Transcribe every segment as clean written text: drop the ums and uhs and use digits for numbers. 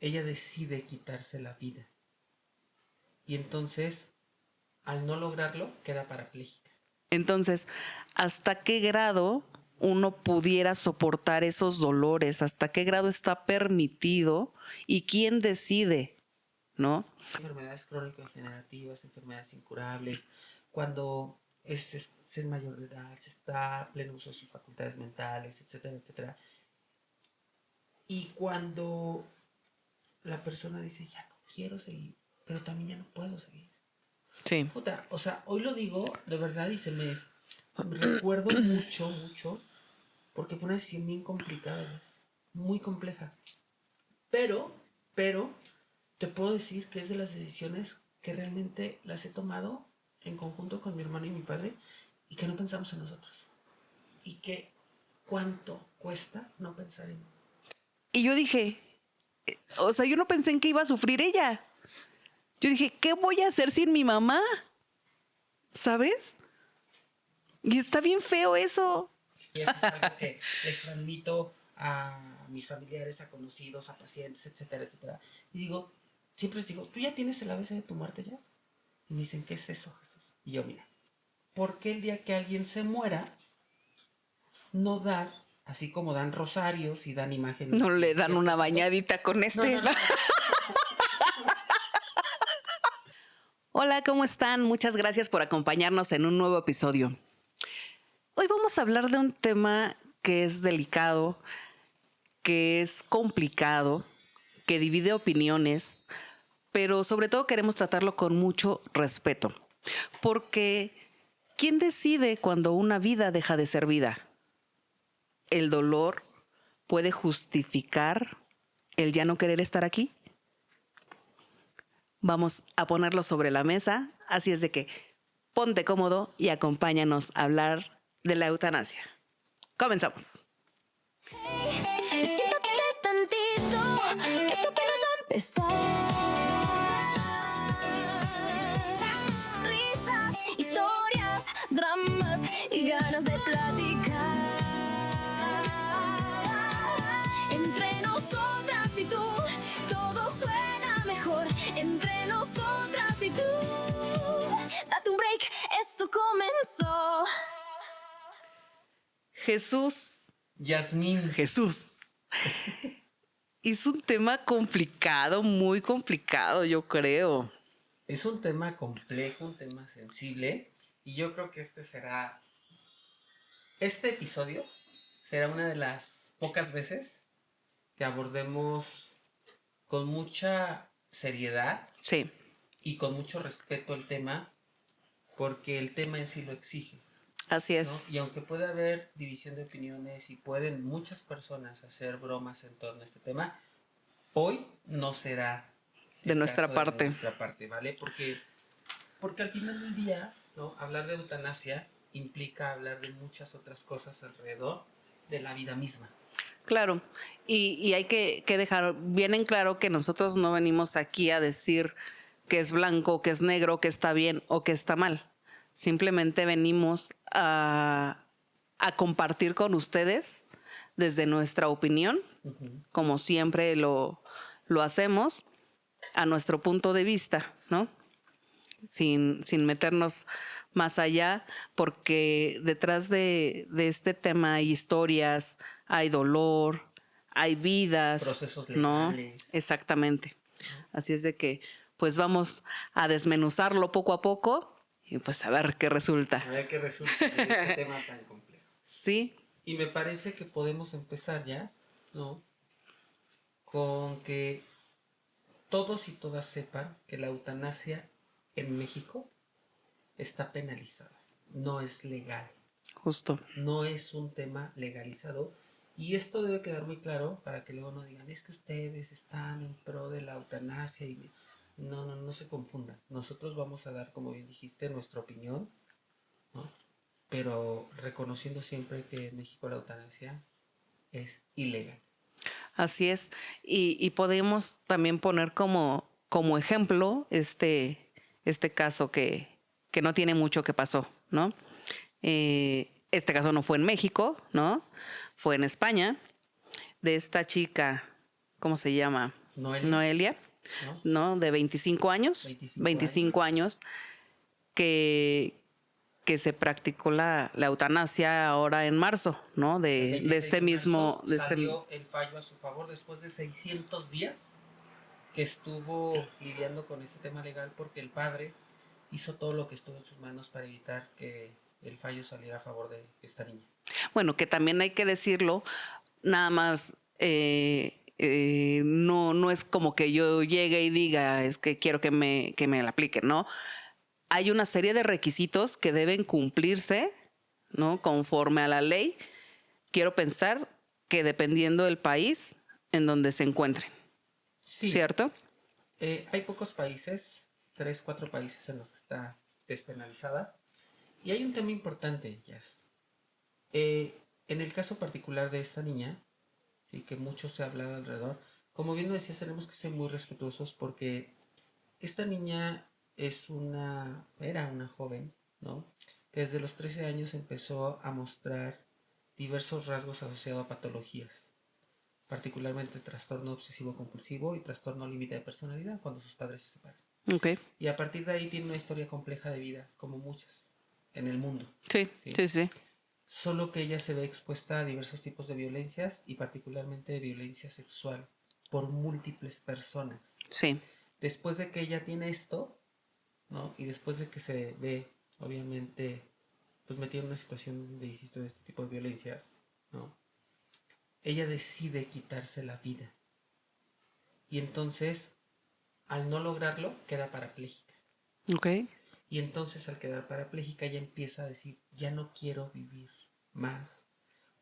ella decide quitarse la vida. Y entonces, al no lograrlo, queda parapléjica. Entonces, ¿hasta qué grado uno pudiera soportar esos dolores? ¿Hasta qué grado está permitido? ¿Y quién decide? ¿No? Enfermedades crónico-degenerativas, enfermedades incurables, cuando es mayor de edad, se está a pleno uso de sus facultades mentales, etcétera, etcétera. Y cuando la persona dice, ya no quiero seguir, pero también ya no puedo seguir. Sí. Puta, o sea, hoy lo digo de verdad y me recuerdo mucho, porque fue una decisión bien complicada, muy compleja. Pero, te puedo decir que es de las decisiones que realmente las he tomado en conjunto con mi hermano y mi padre y que no pensamos en nosotros. Y que cuánto cuesta no pensar en... Y yo dije, o sea, yo no pensé en que iba a sufrir ella. Yo dije, ¿qué voy a hacer sin mi mamá? ¿Sabes? Y está bien feo eso. Y eso es algo que les transmito a mis familiares, a conocidos, a pacientes, etcétera, etcétera. Y digo, siempre les digo, ¿tú ya tienes el ABC de tu muerte, Jazz? Y me dicen, ¿qué es eso, Jesús? Y yo, mira, ¿por qué el día que alguien se muera no dar, así como dan rosarios y dan imágenes? No le dan una bañadita con este. No. Hola, ¿cómo están? Muchas gracias por acompañarnos en un nuevo episodio. Hoy vamos a hablar de un tema que es delicado, que es complicado, que divide opiniones, pero sobre todo queremos tratarlo con mucho respeto. Porque ¿quién decide cuando una vida deja de ser vida? ¿El dolor puede justificar el ya no querer estar aquí? Vamos a ponerlo sobre la mesa, así es de que ponte cómodo y acompáñanos a hablar de la eutanasia. Comenzamos. Hey, siéntate tantito, que esto apenas va a empezar. Risas, historias, dramas y ganas de platicar. Entre nosotras y tú, todo suena mejor. Entre nosotras y tú, date un break, esto comenzó. Jesús. Es un tema complicado, muy complicado, yo creo. Es un tema complejo, un tema sensible, y yo creo que este episodio será una de las pocas veces que abordemos con mucha seriedad, sí, y con mucho respeto el tema, porque el tema en sí lo exige. Así es. ¿No? Y aunque puede haber división de opiniones y pueden muchas personas hacer bromas en torno a este tema, hoy no será de nuestra parte. De nuestra parte, ¿vale? Porque al final del día, ¿no? Hablar de eutanasia implica hablar de muchas otras cosas alrededor de la vida misma. Claro, y hay que dejar bien en claro que nosotros no venimos aquí a decir que es blanco, que es negro, que está bien o que está mal. Simplemente venimos a compartir con ustedes desde nuestra opinión, como siempre lo hacemos, a nuestro punto de vista, ¿no? Sin meternos más allá, porque detrás de este tema hay historias, hay dolor, hay vidas. Procesos legales. ¿No? Exactamente. Así es de que, pues vamos a desmenuzarlo poco a poco y pues a ver qué resulta. A ver qué resulta de este tema tan complejo. Sí. Y me parece que podemos empezar ya, ¿no? Con que todos y todas sepan que la eutanasia en México está penalizada, no es legal. Justo. No es un tema legalizado. Y esto debe quedar muy claro para que luego no digan, es que ustedes están en pro de la eutanasia. Y no se confundan. Nosotros vamos a dar, como bien dijiste, nuestra opinión, ¿no? Pero reconociendo siempre que en México la eutanasia es ilegal. Así es. Y podemos también poner como ejemplo este caso que no tiene mucho que pasó, ¿no? Este caso no fue en México, ¿no? Fue en España, de esta chica, ¿cómo se llama? Noelia, ¿no? ¿no? De 25 años. 25 años que se practicó la eutanasia ahora en marzo, ¿no? El De 26 este mismo... marzo salió el fallo a su favor después de 600 días que estuvo lidiando con este tema legal porque el padre hizo todo lo que estuvo en sus manos para evitar que el fallo saliera a favor de esta niña. Bueno, que también hay que decirlo, nada más no es como que yo llegue y diga, es que quiero que me la apliquen, ¿no? Hay una serie de requisitos que deben cumplirse, ¿no? Conforme a la ley. Quiero pensar que dependiendo del país en donde se encuentren, Sí, ¿cierto? hay pocos países, 3, 4 países en los que está despenalizada. Y hay un tema importante, Jazz. En el caso particular de esta niña, y que mucho se ha hablado alrededor, como bien lo decías, tenemos que ser muy respetuosos porque esta niña era una joven, ¿no? Que desde los 13 años empezó a mostrar diversos rasgos asociados a patologías, particularmente trastorno obsesivo compulsivo y trastorno límite de personalidad cuando sus padres se separan. Ok. Y a partir de ahí tiene una historia compleja de vida, como muchas, en el mundo. Sí, ¿Sí? sí, sí. Solo que ella se ve expuesta a diversos tipos de violencias y particularmente de violencia sexual por múltiples personas. Sí. Después de que ella tiene esto, ¿no? Y después de que se ve, obviamente, pues metida en una situación de, insisto, de este tipo de violencias, ¿no? Ella decide quitarse la vida. Y entonces, al no lograrlo, queda parapléjica. Ok. Y entonces, al quedar parapléjica, ella empieza a decir, ya no quiero vivir más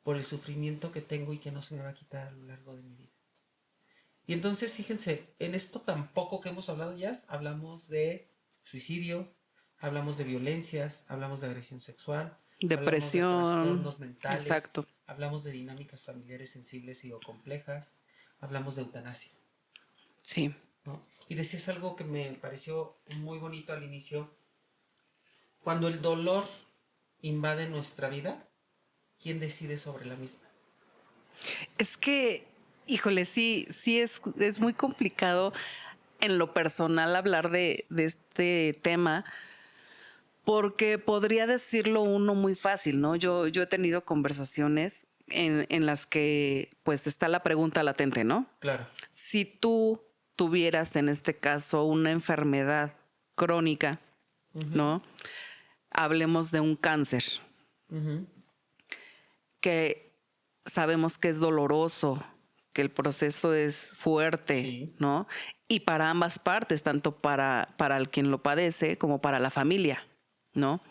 por el sufrimiento que tengo y que no se me va a quitar a lo largo de mi vida. Y entonces, fíjense, en esto tampoco que hemos hablado ya, hablamos de suicidio, hablamos de violencias, hablamos de agresión sexual, hablamos de Depresión. trastornos mentales, Exacto. hablamos de dinámicas familiares sensibles y o complejas, hablamos de eutanasia, Sí. ¿no? Y decías algo que me pareció muy bonito al inicio. Cuando el dolor invade nuestra vida, ¿quién decide sobre la misma? Es que, híjole, sí es muy complicado en lo personal hablar de este tema, porque podría decirlo uno muy fácil, ¿no? Yo he tenido conversaciones en las que pues está la pregunta latente, ¿no? Claro. Si tú tuvieras en este caso una enfermedad crónica, ¿no? Hablemos de un cáncer, Uh-huh. que sabemos que es doloroso, que el proceso es fuerte, Sí. ¿no? Y para ambas partes, tanto para el quien lo padece como para la familia, ¿no?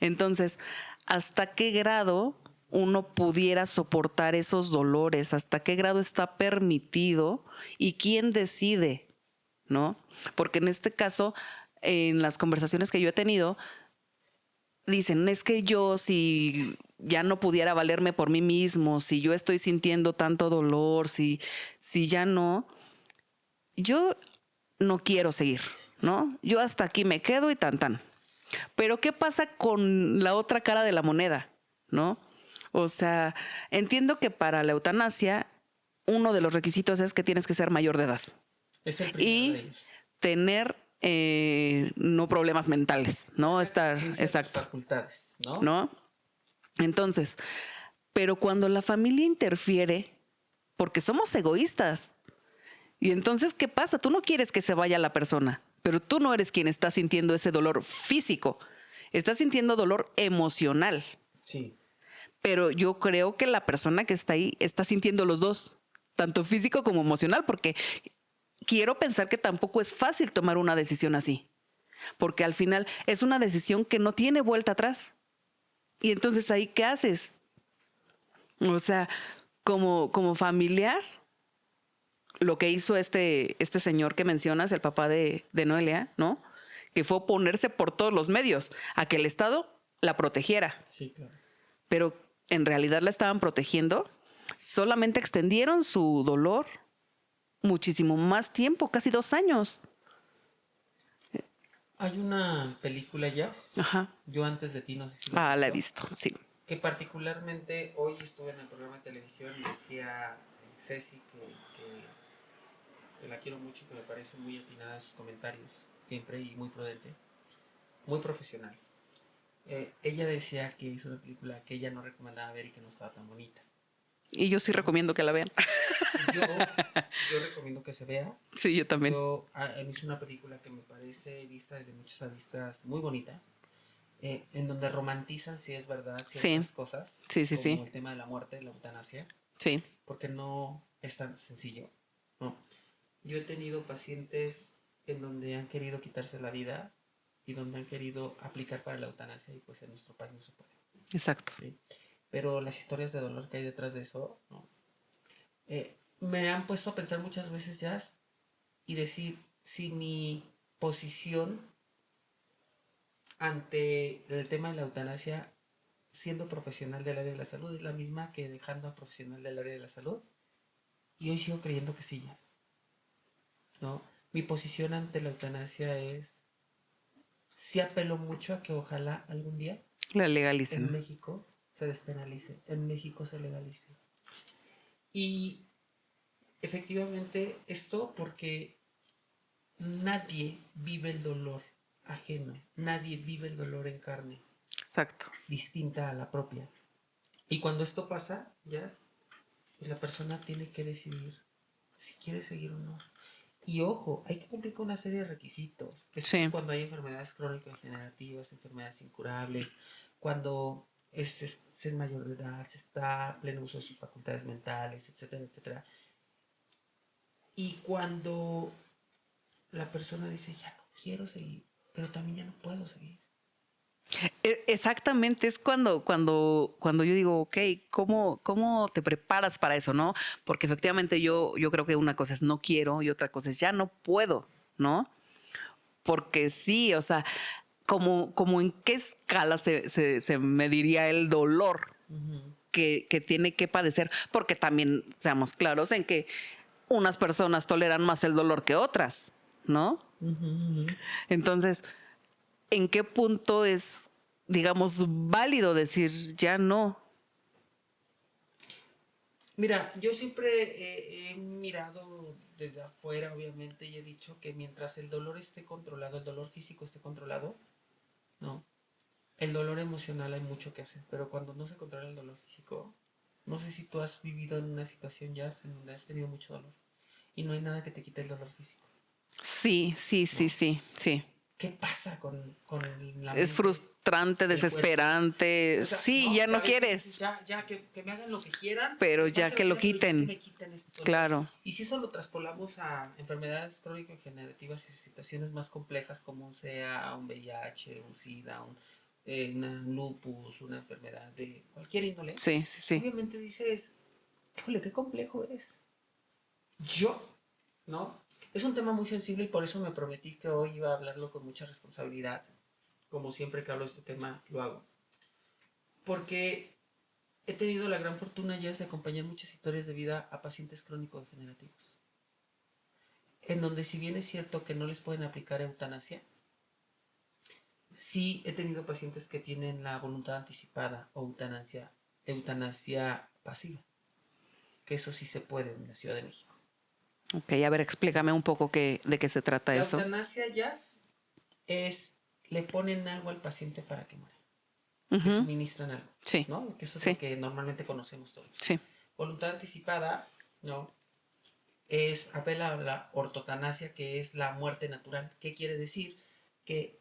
Entonces, ¿hasta qué grado uno pudiera soportar esos dolores? ¿Hasta qué grado está permitido? ¿Y quién decide? ¿No? Porque en este caso, en las conversaciones que yo he tenido, dicen, es que yo si ya no pudiera valerme por mí mismo, si yo estoy sintiendo tanto dolor, si ya no, yo no quiero seguir, ¿no? Yo hasta aquí me quedo y tan tan. Pero ¿qué pasa con la otra cara de la moneda, no? O sea, entiendo que para la eutanasia uno de los requisitos es que tienes que ser mayor de edad Es el primero de y ellos. tener no problemas mentales, ¿no? Estar Conciencia de tus exacto, facultades, ¿no? ¿no? Entonces, pero cuando la familia interfiere, porque somos egoístas, y entonces, ¿qué pasa? Tú no quieres que se vaya la persona, pero tú no eres quien está sintiendo ese dolor físico, estás sintiendo dolor emocional. Sí. Pero yo creo que la persona que está ahí está sintiendo los dos, tanto físico como emocional, porque quiero pensar que tampoco es fácil tomar una decisión así, porque al final es una decisión que no tiene vuelta atrás. Y entonces ahí, ¿qué haces? O sea, como familiar, lo que hizo este señor que mencionas, el papá de Noelia, ¿no? Que fue oponerse por todos los medios a que el Estado la protegiera. Sí, claro. Pero en realidad la estaban protegiendo. Solamente extendieron su dolor muchísimo más tiempo, casi 2 años. Hay una película ya, Ajá. Yo antes de ti, no sé si la Ah, has la he visto, visto, sí. que particularmente hoy estuve en el programa de televisión y decía Ceci que la quiero mucho y que me parece muy atinada en sus comentarios, siempre y muy prudente, muy profesional. Ella decía que es una película que ella no recomendaba ver y que no estaba tan bonita. Y yo sí recomiendo que la vean. Yo recomiendo que se vea. Sí, yo también. A mí es una película que me parece vista desde muchas aristas muy bonita, en donde romantizan, si es verdad, ciertas Sí. cosas, Sí, sí, como sí. el tema de la muerte, la eutanasia, Sí. porque no es tan sencillo, ¿no? Yo he tenido pacientes en donde han querido quitarse la vida y donde han querido aplicar para la eutanasia y pues en nuestro país no se puede. Exacto. ¿Sí? Pero las historias de dolor que hay detrás de eso, ¿no? Me han puesto a pensar muchas veces ya y decir si mi posición ante el tema de la eutanasia, siendo profesional del área de la salud, es la misma que dejando a profesional del área de la salud. Y hoy sigo creyendo que sí, ya, ¿no? Mi posición ante la eutanasia es, sí apelo mucho a que ojalá algún día La en legalicen. México se despenalice, en México se legalice. Y efectivamente esto porque nadie vive el dolor ajeno, nadie vive el dolor en carne Exacto. distinta a la propia. Y cuando esto pasa, ya, pues la persona tiene que decidir si quiere seguir o no. Y ojo, hay que cumplir con una serie de requisitos. Esto es Sí. cuando hay enfermedades crónico-degenerativas, enfermedades incurables, cuando se es mayor de edad, se está a pleno uso de sus facultades mentales, etcétera, etcétera. Y cuando la persona dice, ya no quiero seguir, pero también ya no puedo seguir. Exactamente, es cuando yo digo, ok, ¿cómo te preparas para eso, no? Porque efectivamente yo creo que una cosa es no quiero y otra cosa es ya no puedo, ¿no? Porque sí, o sea, como en qué escala se mediría el dolor que tiene que padecer, porque también seamos claros en que unas personas toleran más el dolor que otras, ¿no? Entonces, ¿en qué punto es, digamos, válido decir ya no? Mira, yo siempre he mirado desde afuera, obviamente, y he dicho que mientras el dolor esté controlado, el dolor físico esté controlado, no. El dolor emocional hay mucho que hacer, pero cuando no se controla el dolor físico, no sé si tú has vivido en una situación ya en donde has tenido mucho dolor y no hay nada que te quite el dolor físico, Sí, sí, sí, ¿no? sí, sí. ¿Qué pasa con la Es mente, frustrante, el cuerpo? desesperante. O sea, Sí, no, ya que a no veces dices, quieres, ya, que me hagan lo que quieran, pero va a ya ser lo que que lo quieran, pero ya que quiten. me quiten este dolor. Claro, Y si eso lo traspolamos a enfermedades crónico-degenerativas y situaciones más complejas como sea un VIH, un SIDA, un lupus, una enfermedad de cualquier índole, sí, sí, sí. obviamente dices, híjole, qué complejo es. Yo, ¿no? Es un tema muy sensible y por eso me prometí que hoy iba a hablarlo con mucha responsabilidad. Como siempre que hablo de este tema, lo hago. Porque he tenido la gran fortuna ya de acompañar muchas historias de vida a pacientes crónico-degenerativos. En donde si bien es cierto que no les pueden aplicar eutanasia, sí he tenido pacientes que tienen la voluntad anticipada o eutanasia pasiva. Que eso sí se puede en la Ciudad de México. Ok, a ver, explícame un poco de qué se trata La eso. eutanasia ya es, le ponen algo al paciente para que muera. Le Ujú. suministran algo, Sí, ¿no? Que eso es lo sí, que normalmente conocemos todos. sí. Voluntad anticipada, ¿no? Es apela a la ortotanasia, que es la muerte natural. ¿Qué quiere decir? Que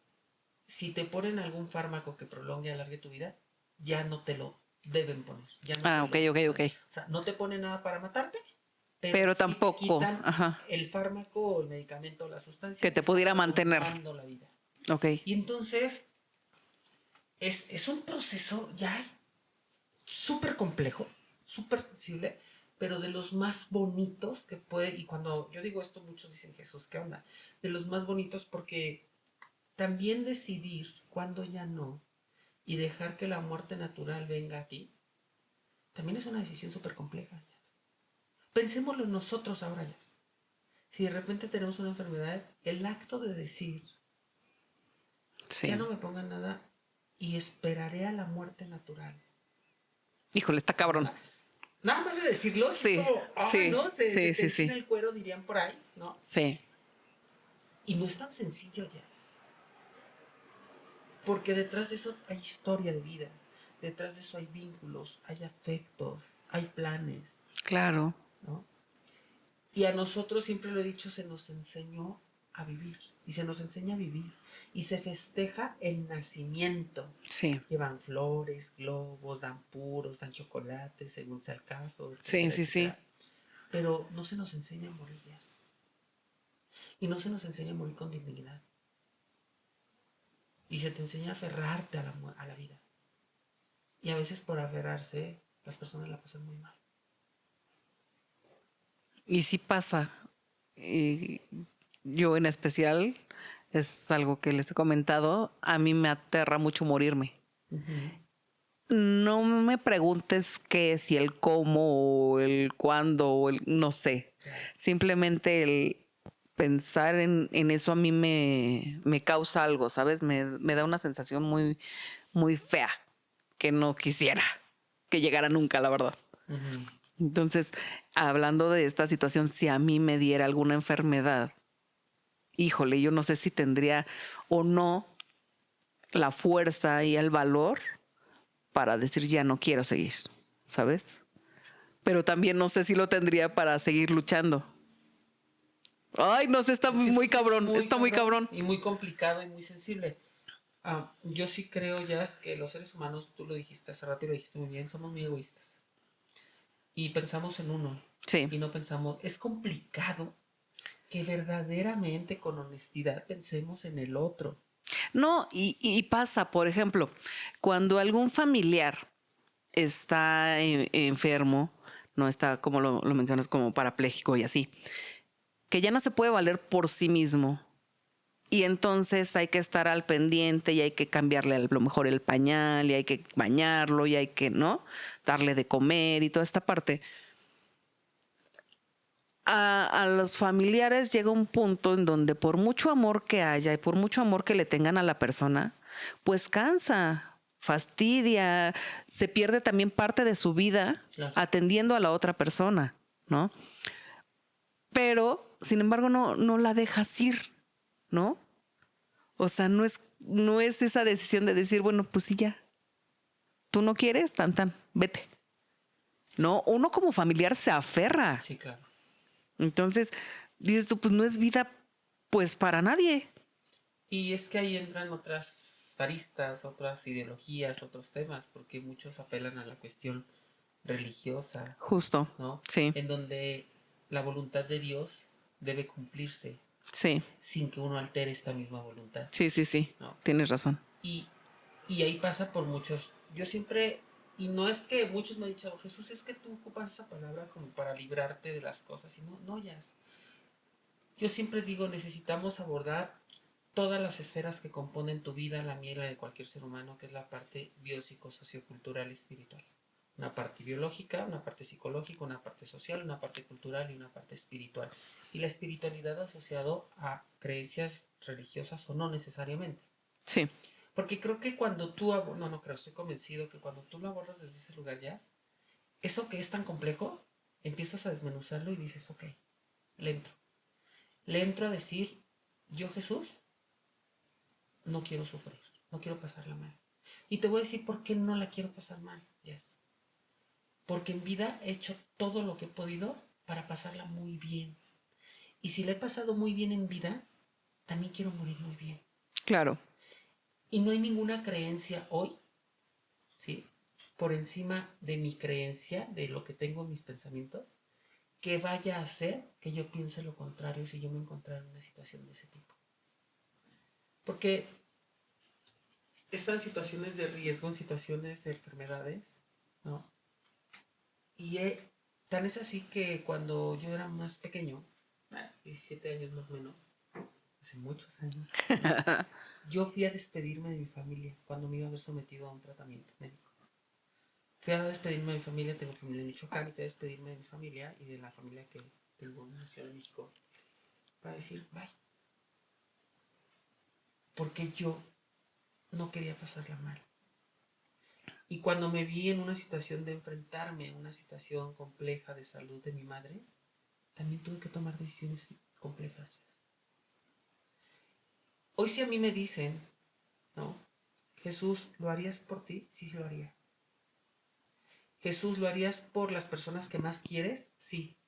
si te ponen algún fármaco que prolongue, alargue tu vida, ya no te lo deben poner. Ya no Ah, te ok, lo. ok, ok. O sea, no te ponen nada para matarte, pero Pero sí te tampoco, quitan ajá, el fármaco o el medicamento o la que sustancia que te está pudiera mantener. prolongando la vida. Ok, Y entonces es un proceso ya súper complejo, súper sensible, pero de los más bonitos que puede, y cuando yo digo esto muchos dicen, Jesús, ¿qué onda? De los más bonitos porque también decidir cuándo ya no y dejar que la muerte natural venga a ti, también es una decisión súper compleja. Pensémoslo nosotros ahora ya. Si de repente tenemos una enfermedad, el acto de decir, ya sí. no me pongan nada y esperaré a la muerte natural. Híjole, está cabrón. ¿Verdad? Nada más de decirlo, Sí, como, sí, ¿no? Se sí, te sí, sí. enchina el cuero, dirían por ahí, ¿no? Sí, Y no es tan sencillo ya. Porque detrás de eso hay historia de vida. Detrás de eso hay vínculos, hay afectos, hay planes, claro. ¿no? Y a nosotros, siempre lo he dicho, se nos enseñó a vivir. Y se nos enseña a vivir. Y se festeja el nacimiento. Sí, Llevan flores, globos, dan puros, dan chocolates, según sea el caso, sí, etcétera, sí, sí. etcétera. Pero no se nos enseña a morir ya. Y no se nos enseña a morir con dignidad. Y se te enseña a aferrarte a la vida. Y a veces por aferrarse, las personas la pasan muy mal. Y sí pasa. Y yo en especial, es algo que les he comentado, a mí me aterra mucho morirme. Uh-huh. No me preguntes qué, si el cómo o el cuándo o el no sé. Claro. Simplemente el pensar en eso a mí me causa algo, ¿sabes? Me da una sensación muy, muy fea que no quisiera que llegara nunca, la verdad. Uh-huh. Entonces, hablando de esta situación, si a mí me diera alguna enfermedad, híjole, yo no sé si tendría o no la fuerza y el valor para decir ya no quiero seguir, ¿sabes? Pero también no sé si lo tendría para seguir luchando. Ay, no sé, está Es que es muy cabrón, muy está muy cabrón cabrón. y muy complicado y muy sensible. Yo sí creo, Jazz, que los seres humanos, tú lo dijiste hace rato y lo dijiste muy bien, somos muy egoístas. Y pensamos en uno Sí. y no pensamos, es complicado que verdaderamente con honestidad pensemos en el otro. No, y pasa, por ejemplo, cuando algún familiar está enfermo, no está, como lo mencionas, como parapléjico y así, que ya no se puede valer por sí mismo. Y entonces hay que estar al pendiente y hay que cambiarle a lo mejor el pañal y hay que bañarlo y hay que, ¿no? Darle de comer y toda esta parte. A los familiares llega un punto en donde por mucho amor que haya y por mucho amor que le tengan a la persona, pues cansa, fastidia, se pierde también parte de su vida Claro. atendiendo a la otra persona, ¿no? Pero, sin embargo, no la dejas ir, ¿no? O sea, no es esa decisión de decir, bueno, pues sí, ya. Tú no quieres, tan, tan, vete. No, uno como familiar se aferra. Sí, claro. Entonces, dices tú, pues no es vida, pues para nadie. Y es que ahí entran otras aristas, otras ideologías, otros temas, porque muchos apelan a la cuestión religiosa, Justo. ¿no? Sí, En donde la voluntad de Dios debe cumplirse sí, sin que uno altere esta misma voluntad, sí, sí, sí. ¿no? Tienes razón. Y, y ahí pasa por muchos. Yo siempre, y no es que muchos me han dicho, Jesús, es que tú ocupas esa palabra como para librarte de las cosas, y no, no, ya. Yo siempre digo, necesitamos abordar todas las esferas que componen tu vida, la mía y la de cualquier ser humano, que es la parte biopsicosociocultural y espiritual. Una parte biológica, una parte psicológica, una parte social, una parte cultural y una parte espiritual. Y la espiritualidad asociado a creencias religiosas o no necesariamente. Sí, Porque creo que cuando tú, no creo, estoy convencido que cuando tú lo abordas desde ese lugar ya, eso que es tan complejo, empiezas a desmenuzarlo y dices, ok, le entro. Le entro a decir, yo Jesús, no quiero sufrir, no quiero pasarla mal. Y te voy a decir por qué no la quiero pasar mal, Jess. Porque en vida he hecho todo lo que he podido para pasarla muy bien. Y si la he pasado muy bien en vida, también quiero morir muy bien. claro. Y no hay ninguna creencia hoy, ¿sí? Por encima de mi creencia, de lo que tengo en mis pensamientos, que vaya a hacer que yo piense lo contrario si yo me encontrara en una situación de ese tipo. Porque estas situaciones de riesgo, en situaciones de enfermedades, ¿no? Y tan es así que cuando yo era más pequeño, 17 años más o menos, hace muchos años, ¿no? Yo fui a despedirme de mi familia cuando me iba a haber sometido a un tratamiento médico. Fui a despedirme de mi familia, tengo familia en Michoacán, y fui a despedirme de mi familia y de la familia que tengo en la Ciudad de México para decir bye. Porque yo no quería pasarla mal. Y cuando me vi en una situación de enfrentarme a una situación compleja de salud de mi madre, también tuve que tomar decisiones complejas. Hoy si a mí me dicen, ¿no? Jesús, ¿lo harías por ti? Sí, lo haría. Jesús, ¿lo harías por las personas que más quieres? Sí.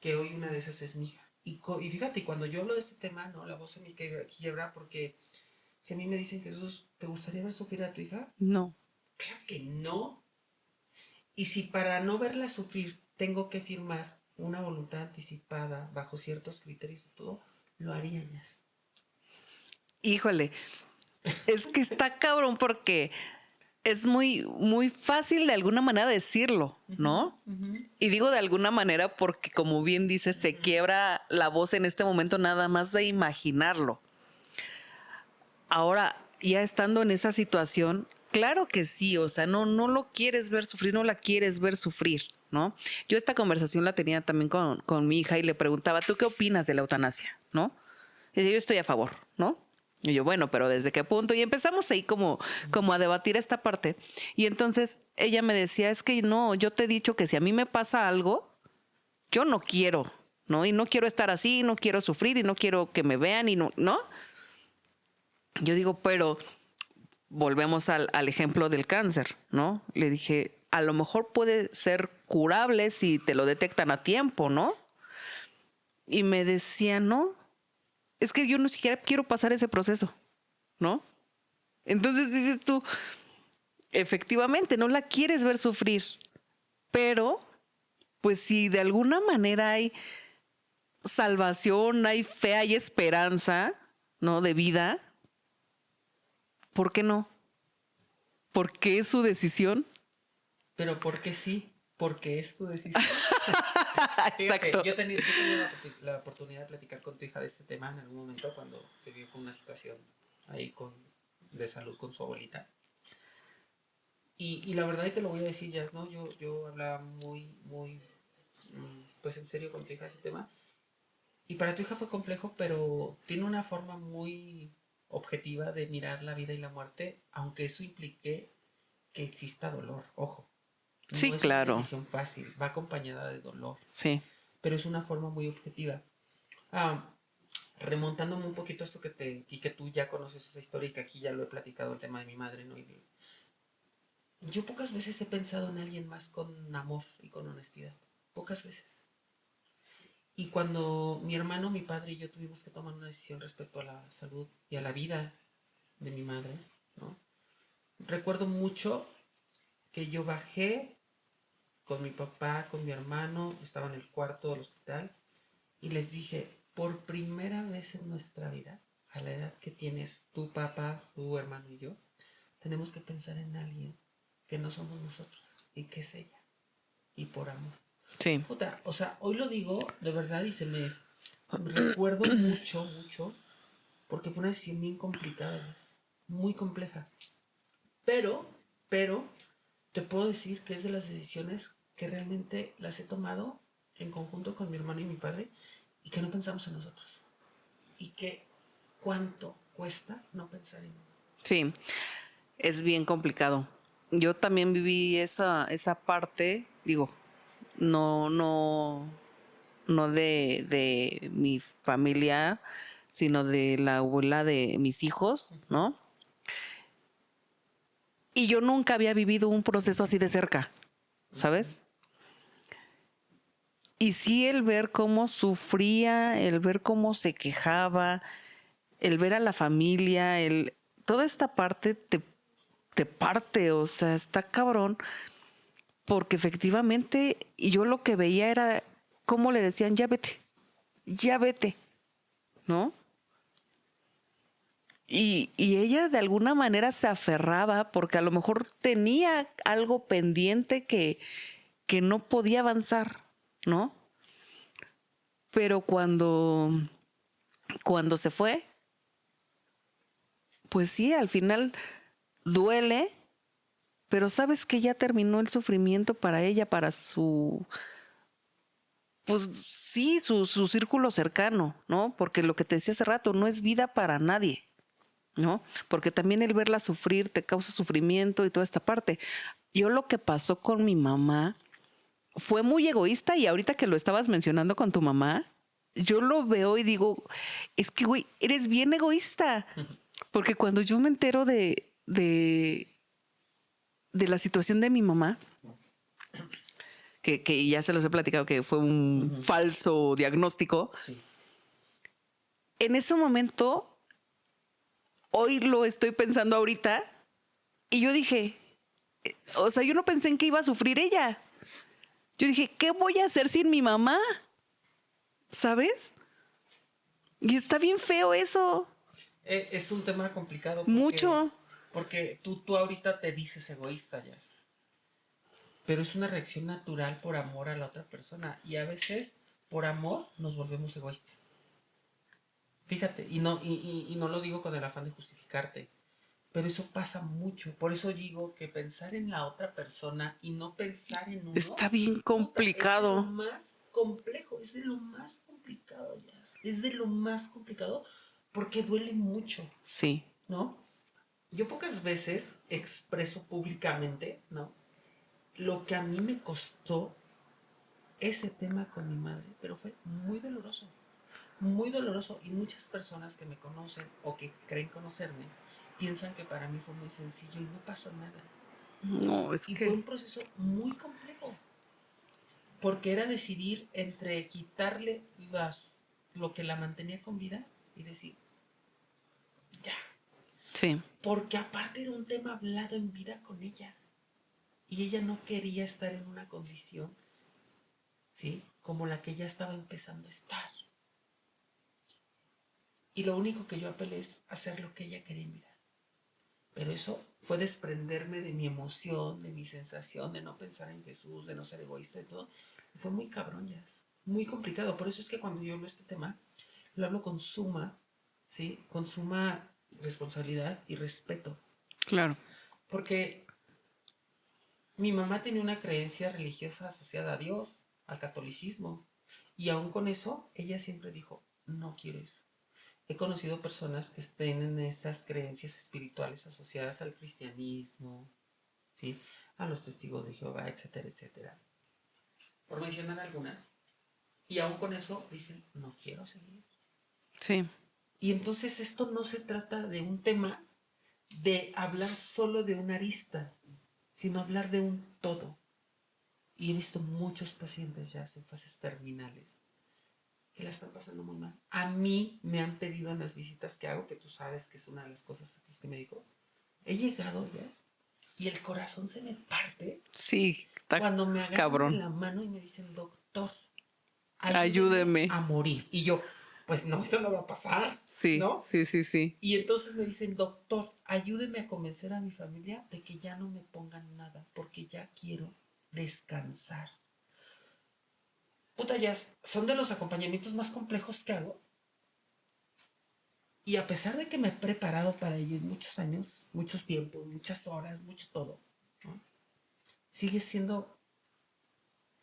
Que hoy una de esas es mi hija. Y fíjate, cuando yo hablo de este tema, ¿no? La voz se me quiebra porque si a mí me dicen, Jesús, ¿te gustaría ver sufrir a tu hija? No. Claro que no. Y si para no verla sufrir tengo que firmar una voluntad anticipada bajo ciertos criterios y todo, lo haría, Inés. Híjole, es que está cabrón porque es muy, muy fácil de alguna manera decirlo, ¿no? Y digo de alguna manera porque, como bien dices, se quiebra la voz en este momento nada más de imaginarlo. Ahora, ya estando en esa situación, claro que sí, o sea, no lo quieres ver sufrir, no la quieres ver sufrir, ¿no? Yo esta conversación la tenía también con mi hija y le preguntaba, ¿tú qué opinas de la eutanasia, no? Y decía, yo estoy a favor, ¿no? Y yo, bueno, pero ¿desde qué punto? Y empezamos ahí como a debatir esta parte. Y entonces ella me decía, es que no, yo te he dicho que si a mí me pasa algo, yo no quiero, ¿no? Y no quiero estar así, no quiero sufrir y no quiero que me vean y no, ¿no? Yo digo, pero volvemos al ejemplo del cáncer, ¿no? Le dije, a lo mejor puede ser curable si te lo detectan a tiempo, ¿no? Y me decía, no, es que yo no siquiera quiero pasar ese proceso, ¿no? Entonces dices tú, efectivamente, no la quieres ver sufrir, pero pues si de alguna manera hay salvación, hay fe, hay esperanza, ¿no? De vida, ¿por qué no? ¿Por qué es su decisión? Pero ¿por qué sí? Porque es tu decisión. Fíjate, Exacto. yo he tenido la oportunidad de platicar con tu hija de este tema en algún momento cuando se vio con una situación ahí de salud con su abuelita. Y la verdad, y te lo voy a decir ya, ¿no? Yo hablaba muy, pues en serio con tu hija ese tema. Y para tu hija fue complejo, pero tiene una forma muy objetiva de mirar la vida y la muerte, aunque eso implique que exista dolor, ojo. Sí, No es una claro. decisión fácil, va acompañada de dolor, Sí. pero es una forma muy objetiva. Ah, remontándome un poquito a esto y que tú ya conoces esa historia y que aquí ya lo he platicado, el tema de mi madre, ¿no? Yo pocas veces he pensado en alguien más con amor y con honestidad. Pocas veces. Y cuando mi hermano, mi padre y yo tuvimos que tomar una decisión respecto a la salud y a la vida de mi madre, ¿no? Recuerdo mucho que yo bajé con mi papá, con mi hermano, estaba en el cuarto del hospital y les dije, por primera vez en nuestra vida, a la edad que tienes tu papá, tu hermano y yo, tenemos que pensar en alguien que no somos nosotros y que es ella. Y por amor. Sí. Puta, o sea, hoy lo digo de verdad y se me recuerdo mucho, porque fue una decisión bien complicada, muy compleja. Pero, te puedo decir que es de las decisiones que realmente las he tomado en conjunto con mi hermano y mi padre y que no pensamos en nosotros. Y que cuánto cuesta no pensar en nosotros. Sí, es bien complicado. Yo también viví esa parte, digo, no de mi familia, sino de la abuela de mis hijos, ¿no? Y yo nunca había vivido un proceso así de cerca, ¿sabes? Y sí el ver cómo sufría, el ver cómo se quejaba, el ver a la familia, toda esta parte te parte, o sea, está cabrón, porque efectivamente yo lo que veía era cómo le decían, ya vete, ¿no? Y ella de alguna manera se aferraba porque a lo mejor tenía algo pendiente que no podía avanzar, ¿no? Pero cuando se fue, pues sí, al final duele, pero sabes que ya terminó el sufrimiento para ella, para pues sí, su círculo cercano, ¿no? Porque lo que te decía hace rato, no es vida para nadie, ¿no? Porque también el verla sufrir te causa sufrimiento y toda esta parte. Yo lo que pasó con mi mamá fue muy egoísta y ahorita que lo estabas mencionando con tu mamá, yo lo veo y digo, es que, güey, eres bien egoísta. Porque cuando yo me entero de la situación de mi mamá, que ya se los he platicado que fue un falso diagnóstico, Sí. en ese momento, hoy lo estoy pensando ahorita, y yo dije, o sea, yo no pensé en que iba a sufrir ella. Yo dije, ¿qué voy a hacer sin mi mamá? ¿Sabes? Y está bien feo eso. Es un tema complicado Mucho. porque tú ahorita te dices egoísta, ya. Pero es una reacción natural por amor a la otra persona. Y a veces, por amor, nos volvemos egoístas. Fíjate, y no lo digo con el afán de justificarte, pero eso pasa mucho. Por eso digo que pensar en la otra persona y no pensar en uno Está bien es de lo complicado. más complejo, es de lo más complicado, ya. Es de lo más complicado porque duele mucho, Sí. ¿no? Yo pocas veces expreso públicamente, ¿no? Lo que a mí me costó ese tema con mi madre, pero fue muy doloroso y muchas personas que me conocen o que creen conocerme piensan que para mí fue muy sencillo y no pasó nada. No, es Y fue un que proceso muy complejo, porque era decidir entre quitarle lo que la mantenía con vida y decir, ya, sí. porque aparte era un tema hablado en vida con ella y ella no quería estar en una condición, ¿sí? Como la que ya estaba empezando a estar. Y lo único que yo apelé es hacer lo que ella quería en vida. Pero eso fue desprenderme de mi emoción, de mi sensación, de no pensar en Jesús, de no ser egoísta y todo. Y fue muy cabrón, ya. Muy complicado. Por eso es que cuando yo hablo de este tema, lo hablo con suma, ¿sí? Con suma responsabilidad y respeto. Claro. Porque mi mamá tenía una creencia religiosa asociada a Dios, al catolicismo. Y aún con eso, ella siempre dijo, no quiero eso. He conocido personas que tienen esas creencias espirituales asociadas al cristianismo, ¿sí? A los testigos de Jehová, etcétera, etcétera. Por mencionar algunas. Y aún con eso dicen, no quiero seguir. Sí. Y entonces esto no se trata de un tema de hablar solo de una arista, sino hablar de un todo. Y he visto muchos pacientes ya en fases terminales que la están pasando muy mal. A mí me han pedido en las visitas que hago, que tú sabes que es una de las cosas que me dijo, he llegado ya y el corazón se me parte Sí, está cuando me agarran de cabrón. la mano y me dicen, doctor, ayúdeme Ayúdeme. a morir. Y yo, pues no, eso no va a pasar, Sí, ¿no? sí, sí, sí. Y entonces me dicen, doctor, ayúdeme a convencer a mi familia de que ya no me pongan nada, porque ya quiero descansar. Puta, ya son de los acompañamientos más complejos que hago. Y a pesar de que me he preparado para ello muchos años, muchos tiempos, muchas horas, mucho todo, ¿no? Sigue siendo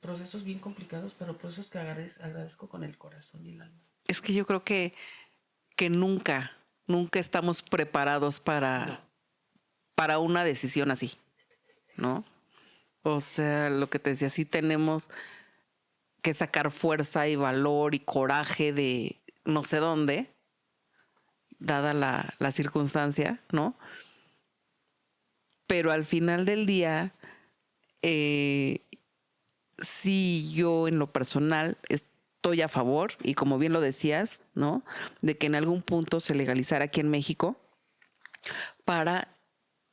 procesos bien complicados, pero procesos que agradezco con el corazón y el alma. Es que yo creo que nunca estamos preparados No. para una decisión así, ¿no? O sea, lo que te decía, sí tenemos que sacar fuerza y valor y coraje de no sé dónde, dada la circunstancia, ¿no? Pero al final del día, sí yo en lo personal estoy a favor, y como bien lo decías, ¿no? De que en algún punto se legalizara aquí en México para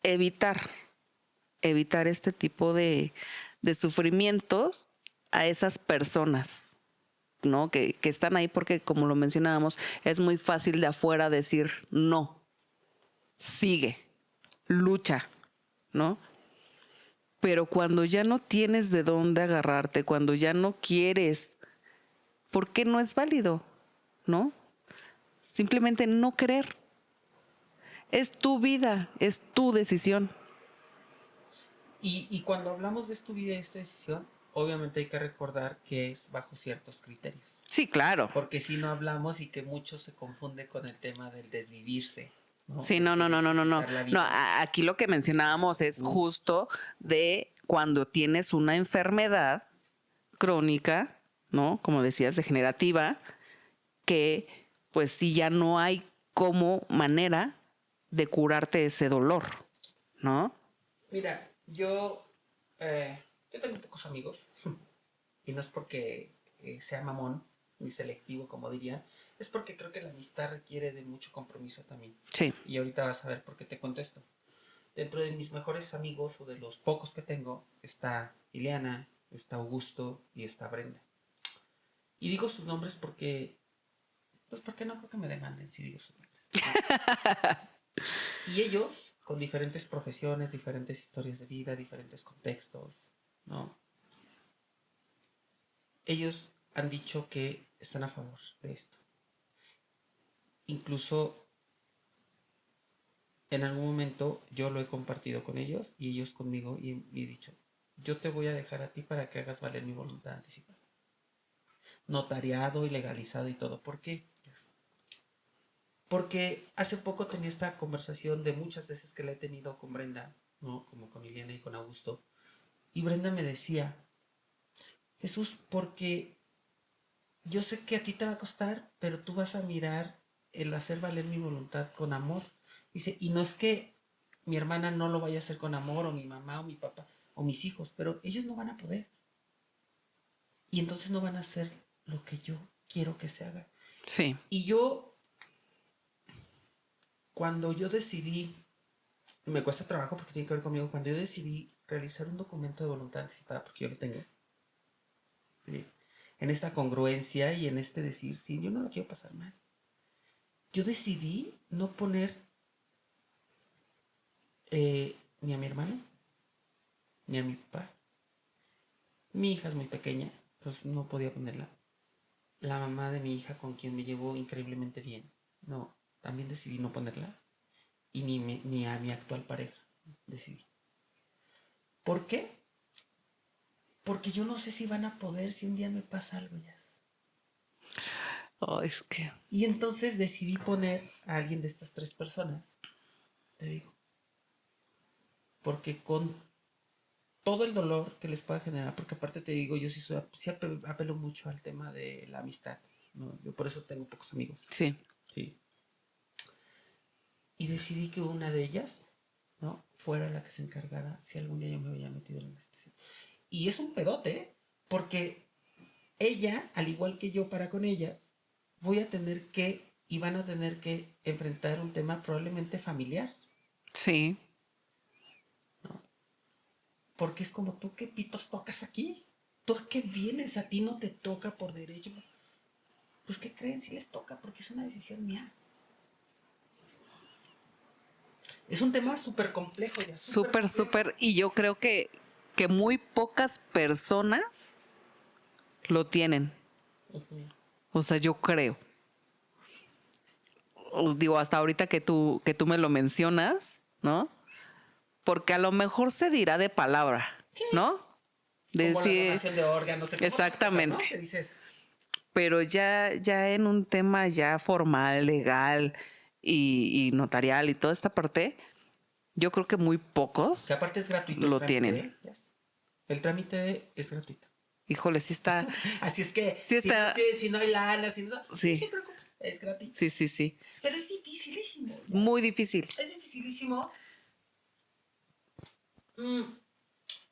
evitar este tipo de sufrimientos a esas personas, ¿no? Que están ahí porque, como lo mencionábamos, es muy fácil de afuera decir no, sigue, lucha, ¿no? Pero cuando ya no tienes de dónde agarrarte, cuando ya no quieres, ¿por qué no es válido? ¿No? Simplemente no querer. Es tu vida, es tu decisión. Y cuando hablamos de esta vida y esta decisión, obviamente hay que recordar que es bajo ciertos criterios. Sí, claro. Porque si no hablamos y que mucho se confunde con el tema del desvivirse. ¿no? Sí, no. Disfrutar la vida. No, aquí lo que mencionábamos es justo de cuando tienes una enfermedad crónica, ¿no? Como decías, degenerativa, que pues sí ya no hay como manera de curarte ese dolor, ¿no? Mira, yo tengo pocos amigos y no es porque sea mamón ni selectivo, como dirían, es porque creo que la amistad requiere de mucho compromiso también. Sí, Y ahorita vas a ver por qué te contesto. Dentro de mis mejores amigos o de los pocos que tengo está Ileana, está Augusto y está Brenda. Y digo sus nombres porque no creo que me demanden si digo sus nombres. Y ellos, con diferentes profesiones, diferentes historias de vida, diferentes contextos, ¿no? Ellos han dicho que están a favor de esto. Incluso en algún momento yo lo he compartido con ellos y ellos conmigo y he dicho, yo te voy a dejar a ti para que hagas valer mi voluntad anticipada. Notariado y legalizado y todo. ¿Por qué? Porque hace poco tenía esta conversación de muchas veces que la he tenido con Brenda, ¿no? Como con Liliana y con Augusto. Y Brenda me decía, Jesús, porque yo sé que a ti te va a costar, pero tú vas a mirar el hacer valer mi voluntad con amor. Dice, y no es que mi hermana no lo vaya a hacer con amor, o mi mamá, o mi papá, o mis hijos, pero ellos no van a poder. Y entonces no van a hacer lo que yo quiero que se haga. sí, Y yo, cuando yo decidí, me cuesta trabajo porque tiene que ver conmigo, cuando yo decidí realizar un documento de voluntad anticipada, porque yo lo tengo, ¿sí? En esta congruencia y en este decir, sí, yo no lo quiero pasar mal. Yo decidí no poner ni a mi hermano, ni a mi papá. Mi hija es muy pequeña, entonces no podía ponerla. La mamá de mi hija, con quien me llevo increíblemente bien, no, también decidí no ponerla. Y ni a mi actual pareja decidí. ¿Por qué? Porque yo no sé si van a poder si un día me pasa algo ya. oh, es que Y entonces decidí poner a alguien de estas tres personas, te digo. Porque con todo el dolor que les pueda generar, porque aparte te digo, yo sí apelo mucho al tema de la amistad, ¿no? Yo por eso tengo pocos amigos. sí, Sí. Y decidí que una de ellas, ¿no? Fuera la que se encargara si algún día yo me había metido en la anestesia. Y es un pedote, ¿eh? Porque ella, al igual que yo para con ellas, voy a tener que y van a tener que enfrentar un tema probablemente familiar. sí. Porque es como, ¿tú qué pitos tocas aquí? ¿Tú a qué vienes? A ti no te toca por derecho. Pues, ¿qué creen? Si les toca, porque es una decisión mía. Es un tema súper complejo ya. Súper, súper. Y yo creo que muy pocas personas lo tienen. O sea, yo creo. Os digo, hasta ahorita que tú me lo mencionas, ¿no? Porque a lo mejor se dirá de palabra, ¿no? De Como la decir, donación de órganos. exactamente. Cosas, ¿no? Que dices, pero ya en un tema ya formal, legal y notarial y toda esta parte, yo creo que muy pocos que aparte es gratuito lo el trámite, tienen. ¿eh? El trámite es gratuito. Híjole, sí está, Así es que, sí está, si no hay lana, si no sí, se preocupen, es gratis. sí. Pero es dificilísimo. Ya. Muy difícil. Es dificilísimo. Mm,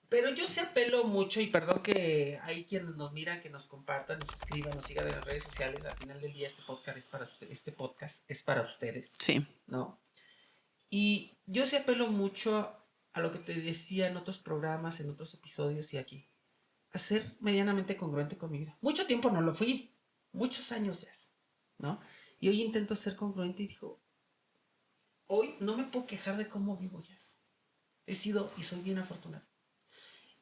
pero yo sí apelo mucho, y perdón que hay quienes nos miran, que nos compartan, nos escriban, nos sigan en las redes sociales. Al final del día este podcast es para ustedes, Sí, ¿no? Y yo sí apelo mucho a lo que te decía en otros programas, en otros episodios y aquí. A ser medianamente congruente con mi vida. Mucho tiempo no lo fui. Muchos años ya, ¿no? Y hoy intento ser congruente y digo, hoy no me puedo quejar de cómo vivo ya. He sido y soy bien afortunado.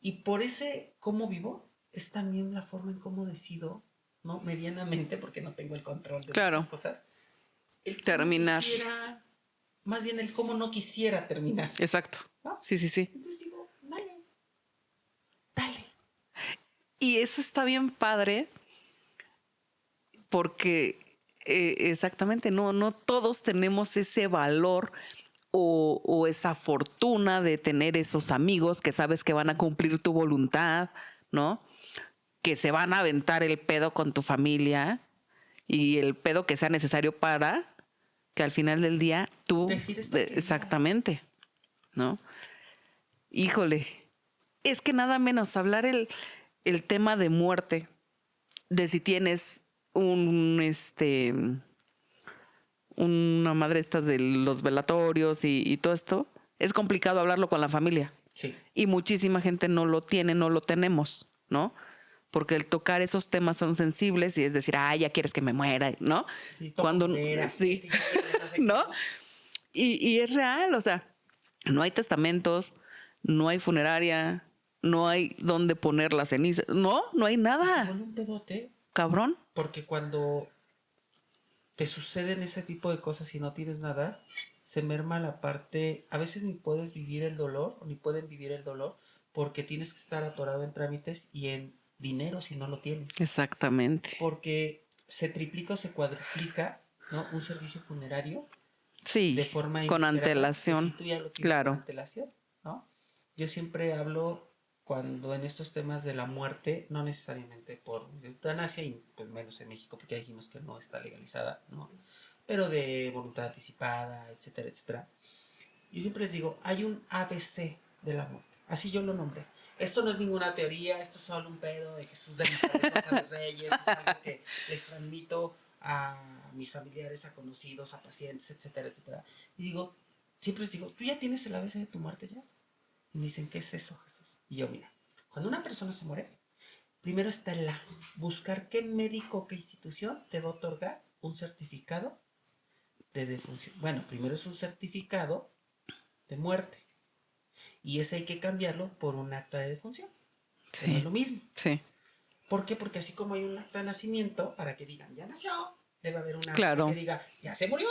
Y por ese cómo vivo es también la forma en cómo decido, ¿no? Medianamente, porque no tengo el control de claro. muchas cosas. El cómo Terminar. quisiera, más bien el cómo no quisiera terminar. Exacto. ¿No? Sí. Entonces digo, dale. Y eso está bien padre porque Exactamente, no todos tenemos ese valor o esa fortuna de tener esos amigos que sabes que van a cumplir tu voluntad, ¿no? Que se van a aventar el pedo con tu familia y el pedo que sea necesario para que al final del día tú... Decir esta que exactamente, ¿no? Híjole, es que nada menos hablar el tema de muerte, de si tienes una madre estas de los velatorios y todo esto, es complicado hablarlo con la familia. Sí. Y muchísima gente no lo tiene, no lo tenemos, ¿no? Porque el tocar esos temas son sensibles y es decir, ya quieres que me muera, ¿no? Sí, toco Cuando madera, sí, no sé qué, ¿no? Y es real, o sea, no hay testamentos, no hay funeraria, no hay dónde poner la ceniza, no hay Se nada, vuelve un pedote cabrón. porque cuando te suceden ese tipo de cosas y no tienes nada, se merma la parte, a veces ni puedes vivir el dolor, o ni pueden vivir el dolor, porque tienes que estar atorado en trámites y en dinero si no lo tienes. Exactamente. Porque se triplica o se cuadruplica, ¿no? Un servicio funerario Sí, de forma con inesperada, que antelación. si tú ya lo tienes con Claro. antelación, ¿no? Yo siempre hablo cuando en estos temas de la muerte, no necesariamente por eutanasia y pues menos en México porque ya dijimos que no está legalizada, ¿no? Pero de voluntad anticipada, etcétera, etcétera. Yo siempre les digo, hay un ABC de la muerte, así yo lo nombré. Esto no es ninguna teoría, esto es solo un pedo de Jesús de Nazaret, de Reyes, es algo que les transmito a mis familiares, a conocidos, a pacientes, etcétera, etcétera. Y digo, siempre les digo, ¿tú ya tienes el ABC de tu muerte, ya? Y me dicen, ¿qué es eso, Jesús? Y yo, mira, cuando una persona se muere, primero está el A, buscar qué médico o qué institución te va a otorgar un certificado de defunción. Bueno, primero es un certificado de muerte. Y ese hay que cambiarlo por un acta de defunción. Que no es Sí, lo mismo. sí, ¿Por qué? Porque así como hay un acta de nacimiento, para que digan, ya nació, debe haber un acta claro, que diga, ya se murió.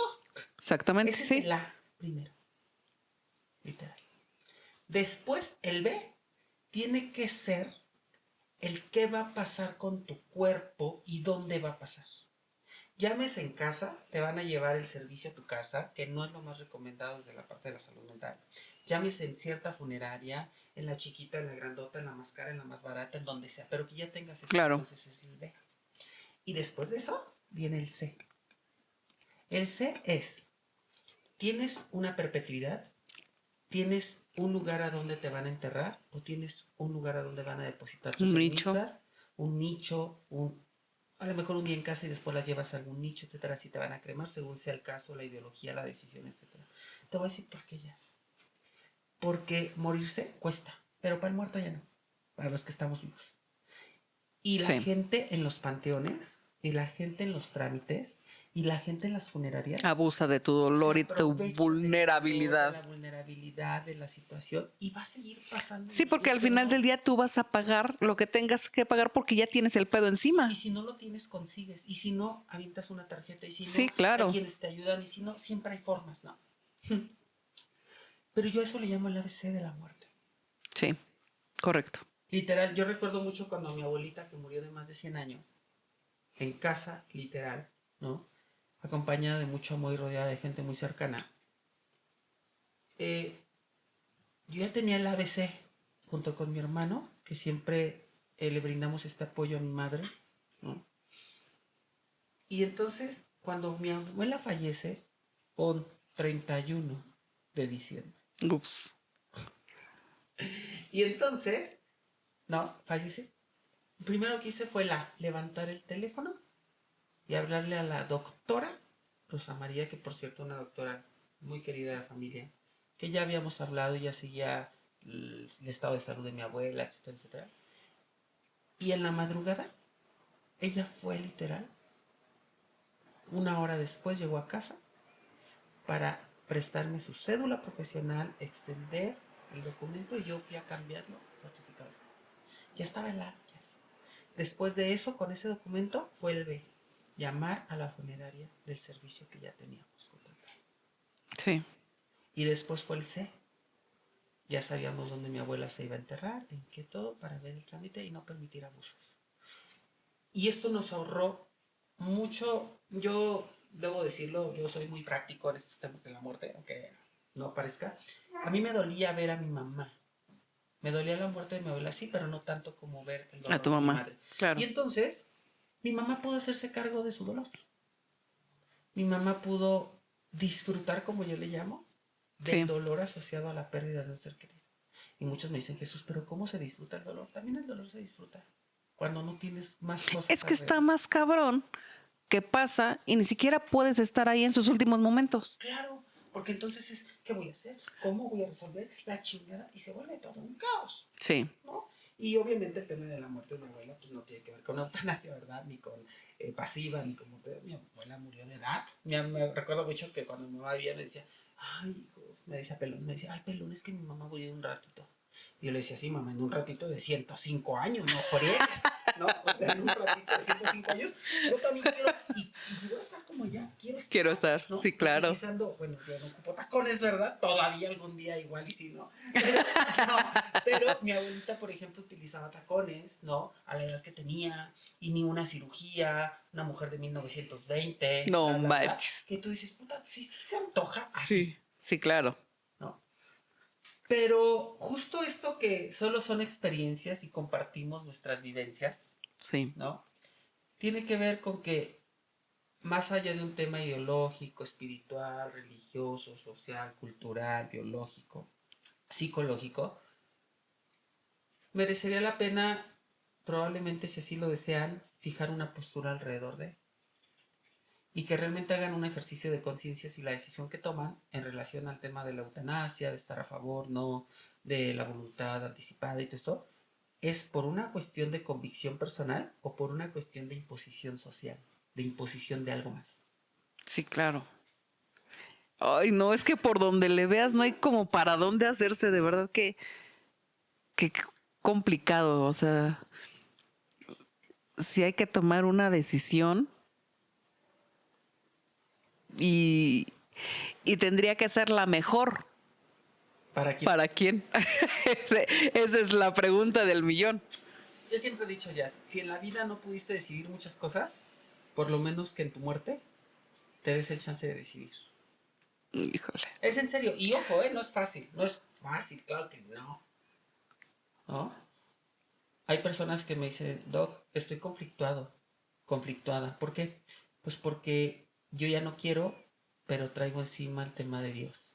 exactamente, Ese es sí. el A primero. Literal. Después, el B tiene que ser el qué va a pasar con tu cuerpo y dónde va a pasar. Llames en casa, te van a llevar el servicio a tu casa, que no es lo más recomendado desde la parte de la salud mental. Llames en cierta funeraria, en la chiquita, en la grandota, en la más cara, en la más barata, en donde sea, pero que ya tengas eso, Claro. entonces es el B. Y después de eso viene el C. El C es, ¿tienes una perpetuidad? ¿Tienes un lugar a donde te van a enterrar? ¿O tienes un lugar a donde van a depositar tus Un nicho. cenizas? Un nicho, a lo mejor un día en casa y después las llevas a algún nicho, etcétera, si te van a cremar, según sea el caso, la ideología, la decisión, etcétera. Te voy a decir por qué, ya. Porque morirse cuesta, pero para el muerto ya no, para los que estamos vivos. Y la Sí. gente en los panteones, y la gente en los trámites, y la gente en las funerarias Abusa de tu dolor se y tu aprovecha vulnerabilidad. de la vulnerabilidad de la situación y va a seguir pasando. Sí, porque al Pero final no. del día tú vas a pagar lo que tengas que pagar porque ya tienes el pedo encima. Y si no lo tienes, consigues. Y si no, avientas una tarjeta. Y si no, Sí, claro. hay quienes te ayudan. Y si no, siempre hay formas, ¿no? Pero yo a eso le llamo el ABC de la muerte. Sí, correcto. Literal, yo recuerdo mucho cuando mi abuelita, que murió de más de 100 años, en casa, literal, ¿no? Acompañada de mucho amor y rodeada de gente muy cercana. Yo ya tenía el ABC junto con mi hermano, que siempre le brindamos este apoyo a mi madre, ¿no? Y entonces, cuando mi abuela fallece, un 31 de diciembre. Ups. Y entonces, no, fallece. Lo primero que hice fue levantar el teléfono y hablarle a la doctora Rosa María, que por cierto una doctora muy querida de la familia, que ya habíamos hablado, ya seguía el estado de salud de mi abuela, etcétera, etcétera. Y en la madrugada, ella fue literal, una hora después llegó a casa para prestarme su cédula profesional, extender el documento y yo fui a cambiarlo, certificado. Ya estaba el A. Después de eso, con ese documento, fue el B. Llamar a la funeraria del servicio que ya teníamos contratado. Sí. Y después fue el C. Ya sabíamos dónde mi abuela se iba a enterrar, en qué todo, para ver el trámite y no permitir abusos. Y esto nos ahorró mucho, yo debo decirlo, yo soy muy práctico en estos temas de la muerte, aunque no parezca. A mí me dolía ver a mi mamá. Me dolía la muerte de mi abuela, sí, pero no tanto como ver el A dolor tu de mi mamá, madre. claro. Y entonces, mi mamá pudo hacerse cargo de su dolor. Mi mamá pudo disfrutar, como yo le llamo, del Sí. dolor asociado a la pérdida de un ser querido. Y muchos me dicen, Jesús, pero ¿cómo se disfruta el dolor? También el dolor se disfruta cuando no tienes más Es cosas que está alrededor. más cabrón que pasa y ni siquiera puedes estar ahí en sus últimos momentos. Claro, porque entonces es, ¿qué voy a hacer? ¿Cómo voy a resolver la chingada? Y se vuelve todo un caos, Sí, ¿no? Y obviamente el tema de la muerte de mi abuela pues no tiene que ver con eutanasia, ¿verdad? Ni con pasiva, ni como mi abuela murió de edad. Me recuerdo mucho que cuando mi mamá vivía me decía, ay, hijo, me decía Pelón, me decía, ay, Pelón, es que mi mamá murió de un ratito. Y yo le decía, sí, mamá, en un ratito de 105 años, no friegues, ¿no? O sea, en un ratito de 105 años, yo también quiero, y si voy a estar como ella, quiero estar, ¿no? sí, claro. Utilizando, bueno, yo no ocupo tacones, ¿verdad? Todavía algún día igual y si no. No, pero mi abuelita, por ejemplo, utilizaba tacones, ¿no? A la edad que tenía, y ni una cirugía, una mujer de 1920, No bla, bla, bla. manches. Que tú dices, puta, sí, sí se antoja así, Sí, sí, claro. ¿no? Pero justo esto que solo son experiencias y compartimos nuestras vivencias, Sí, ¿no? Tiene que ver con que más allá de un tema ideológico, espiritual, religioso, social, cultural, biológico, psicológico, merecería la pena, probablemente si así lo desean, fijar una postura alrededor de y que realmente hagan un ejercicio de conciencia si la decisión que toman en relación al tema de la eutanasia, de estar a favor, no, de la voluntad anticipada y todo esto, es por una cuestión de convicción personal o por una cuestión de imposición social, de imposición de algo más. sí, claro. Ay, no, es que por donde le veas no hay como para dónde hacerse, de verdad que complicado. O sea, si hay que tomar una decisión y, y tendría que ser la mejor. ¿Para quién? ¿Para quién? Esa es la pregunta del millón. Yo siempre he dicho ya, si en la vida no pudiste decidir muchas cosas, por lo menos que en tu muerte te des el chance de decidir. Híjole. Es en serio. Y ojo, no es fácil. No es fácil, claro que no. ¿No? Hay personas que me dicen, Doc, estoy conflictuado, conflictuada. ¿Por qué? Pues porque yo ya no quiero, pero traigo encima el tema de Dios.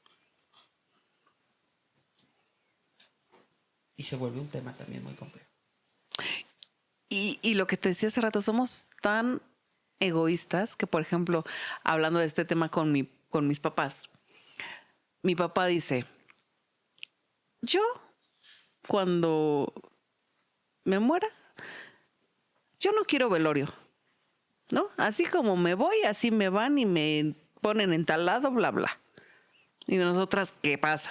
Y se vuelve un tema también muy complejo. Y lo que te decía hace rato, somos tan egoístas que, por ejemplo, hablando de este tema con mis papás, mi papá dice, yo cuando me muera, yo no quiero velorio, ¿no? Así como me voy, así me van y me ponen en tal lado, bla, bla. Y nosotras, ¿qué pasa?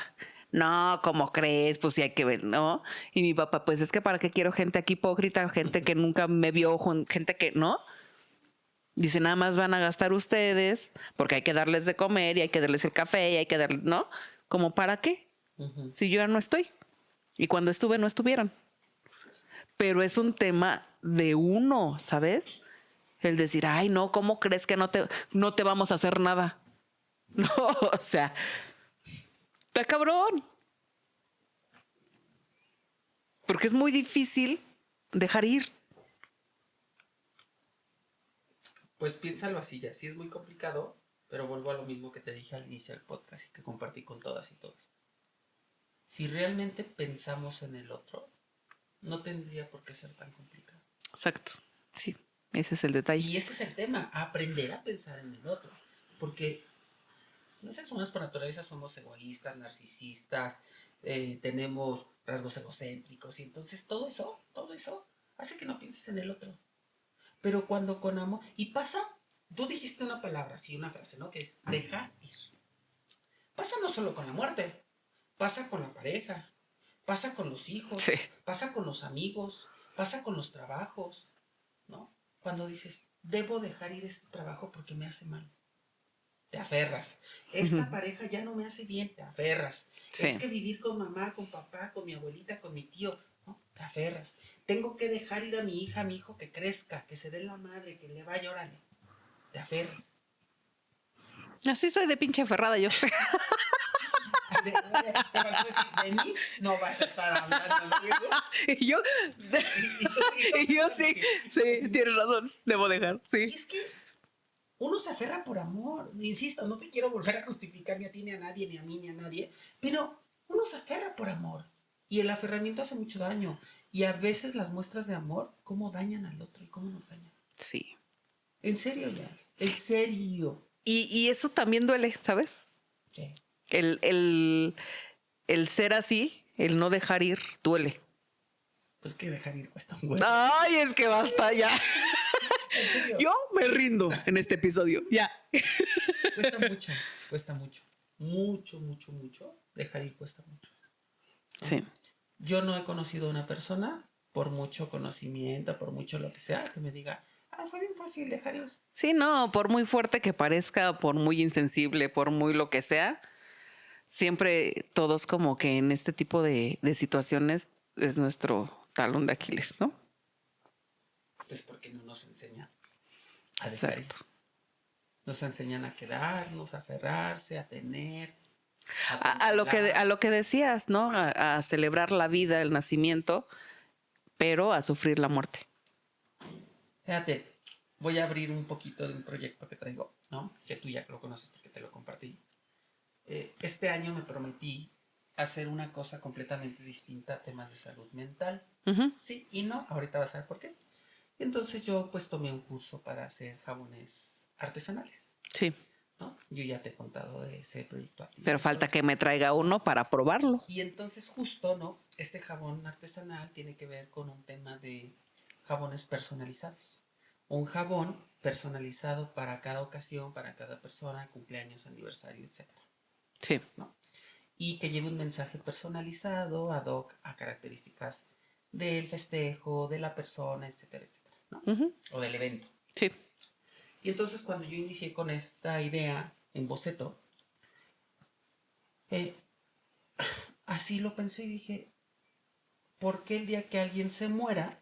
No, ¿cómo crees? Pues sí hay que ver, ¿no? Y mi papá, pues es que para qué quiero gente aquí hipócrita, gente que nunca me vio, gente que, ¿no? Dice, nada más van a gastar ustedes porque hay que darles de comer y hay que darles el café y hay que darles, ¿no? ¿Cómo para qué? Uh-huh. Si yo ya no estoy. Y cuando estuve, no estuvieron. Pero es un tema de uno, ¿sabes? El decir, ay, no, ¿cómo crees que no te vamos a hacer nada? No, o sea, está cabrón. Porque es muy difícil dejar ir. Pues piénsalo así ya. Sí es muy complicado, pero vuelvo a lo mismo que te dije al inicio del podcast y que compartí con todas y todos. Si realmente pensamos en el otro, no tendría por qué ser tan complicado. Exacto. Sí, ese es el detalle. Y ese es el tema, aprender a pensar en el otro. Porque los seres humanos por naturaleza somos egoístas, narcisistas, tenemos rasgos egocéntricos y entonces todo eso hace que no pienses en el otro. Pero cuando con amor, y pasa, tú dijiste una palabra, sí, una frase, ¿no? Que es dejar ir. Pasa no solo con la muerte, pasa con la pareja, pasa con los hijos, Sí. pasa con los amigos, pasa con los trabajos, ¿no? Cuando dices, debo dejar ir este trabajo porque me hace mal. Te aferras. Esta pareja ya no me hace bien, te aferras. Sí. Es que vivir con mamá, con papá, con mi abuelita, con mi tío, ¿no? Te aferras. Tengo que dejar ir a mi hija, a mi hijo que crezca, que se dé la madre, que le vaya, órale. te aferras. Así soy de pinche aferrada yo. Te faltó decir, de mí no vas a estar hablando luego. Y yo, y yo sí, sí, tienes razón, debo dejar, Y sí. es que uno se aferra por amor. Insisto, no te quiero volver a justificar ni a ti, ni a nadie, ni a mí, ni a nadie. Pero uno se aferra por amor. Y el aferramiento hace mucho daño. Y a veces las muestras de amor, cómo dañan al otro y cómo nos dañan. Sí. En serio, ya. En serio. Y eso también duele, ¿sabes? ¿Qué? El ser así, el no dejar ir, duele. Pues que dejar ir cuesta un huevo. Ay, es que basta ya. En serio. Yo me rindo en este episodio, ya. Cuesta mucho. Cuesta mucho. Mucho, mucho, mucho. Dejar ir cuesta mucho. Sí. Yo no he conocido a una persona, por mucho conocimiento, por mucho lo que sea, que me diga, fue bien fácil dejar ir. Sí, no, por muy fuerte que parezca, por muy insensible, por muy lo que sea, siempre todos como que en este tipo de situaciones es nuestro talón de Aquiles, ¿no? Pues porque no nos enseñan a dejar ir. Exacto. Nos enseñan a quedarnos, a aferrarse, a tener. A lo que decías, ¿no? A celebrar la vida, el nacimiento, pero a sufrir la muerte. Fíjate, voy a abrir un poquito de un proyecto que traigo, ¿no? Que tú ya lo conoces porque te lo compartí. Este año me prometí hacer una cosa completamente distinta a temas de salud mental. Ujú. Sí y no, ahorita vas a ver por qué. Entonces yo pues tomé un curso para hacer jabones artesanales, Sí, ¿no? Yo ya te he contado de ese proyecto a ti. pero falta que me traiga uno para probarlo. Y entonces justo, ¿no? Este jabón artesanal tiene que ver con un tema de jabones personalizados. Un jabón personalizado para cada ocasión, para cada persona, cumpleaños, aniversario, etc. Sí, ¿No? Y que lleve un mensaje personalizado, ad hoc, a características del festejo, de la persona, etcétera, etcétera, ¿no? ujú, O del evento. sí. Y entonces cuando yo inicié con esta idea en boceto, eh, así lo pensé y dije, ¿por qué el día que alguien se muera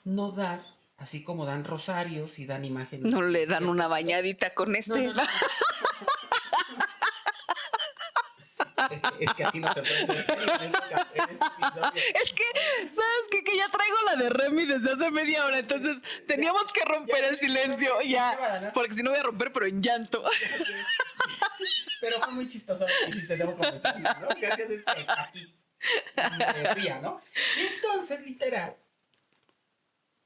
no dar, así como dan rosarios y dan imágenes? No le dan una bañadita con este. No, no, no. Es que así no se puede hacer serio en este episodio. Es que, ¿sabes qué? Que ya traigo la de Remy desde hace media hora, entonces teníamos que romper el silencio ya, porque si no voy a romper, pero en llanto. Pero fue muy chistoso lo que dijiste, debo confesarlo, ¿no? Que haces aquí me ría, ¿no? Y entonces, literal,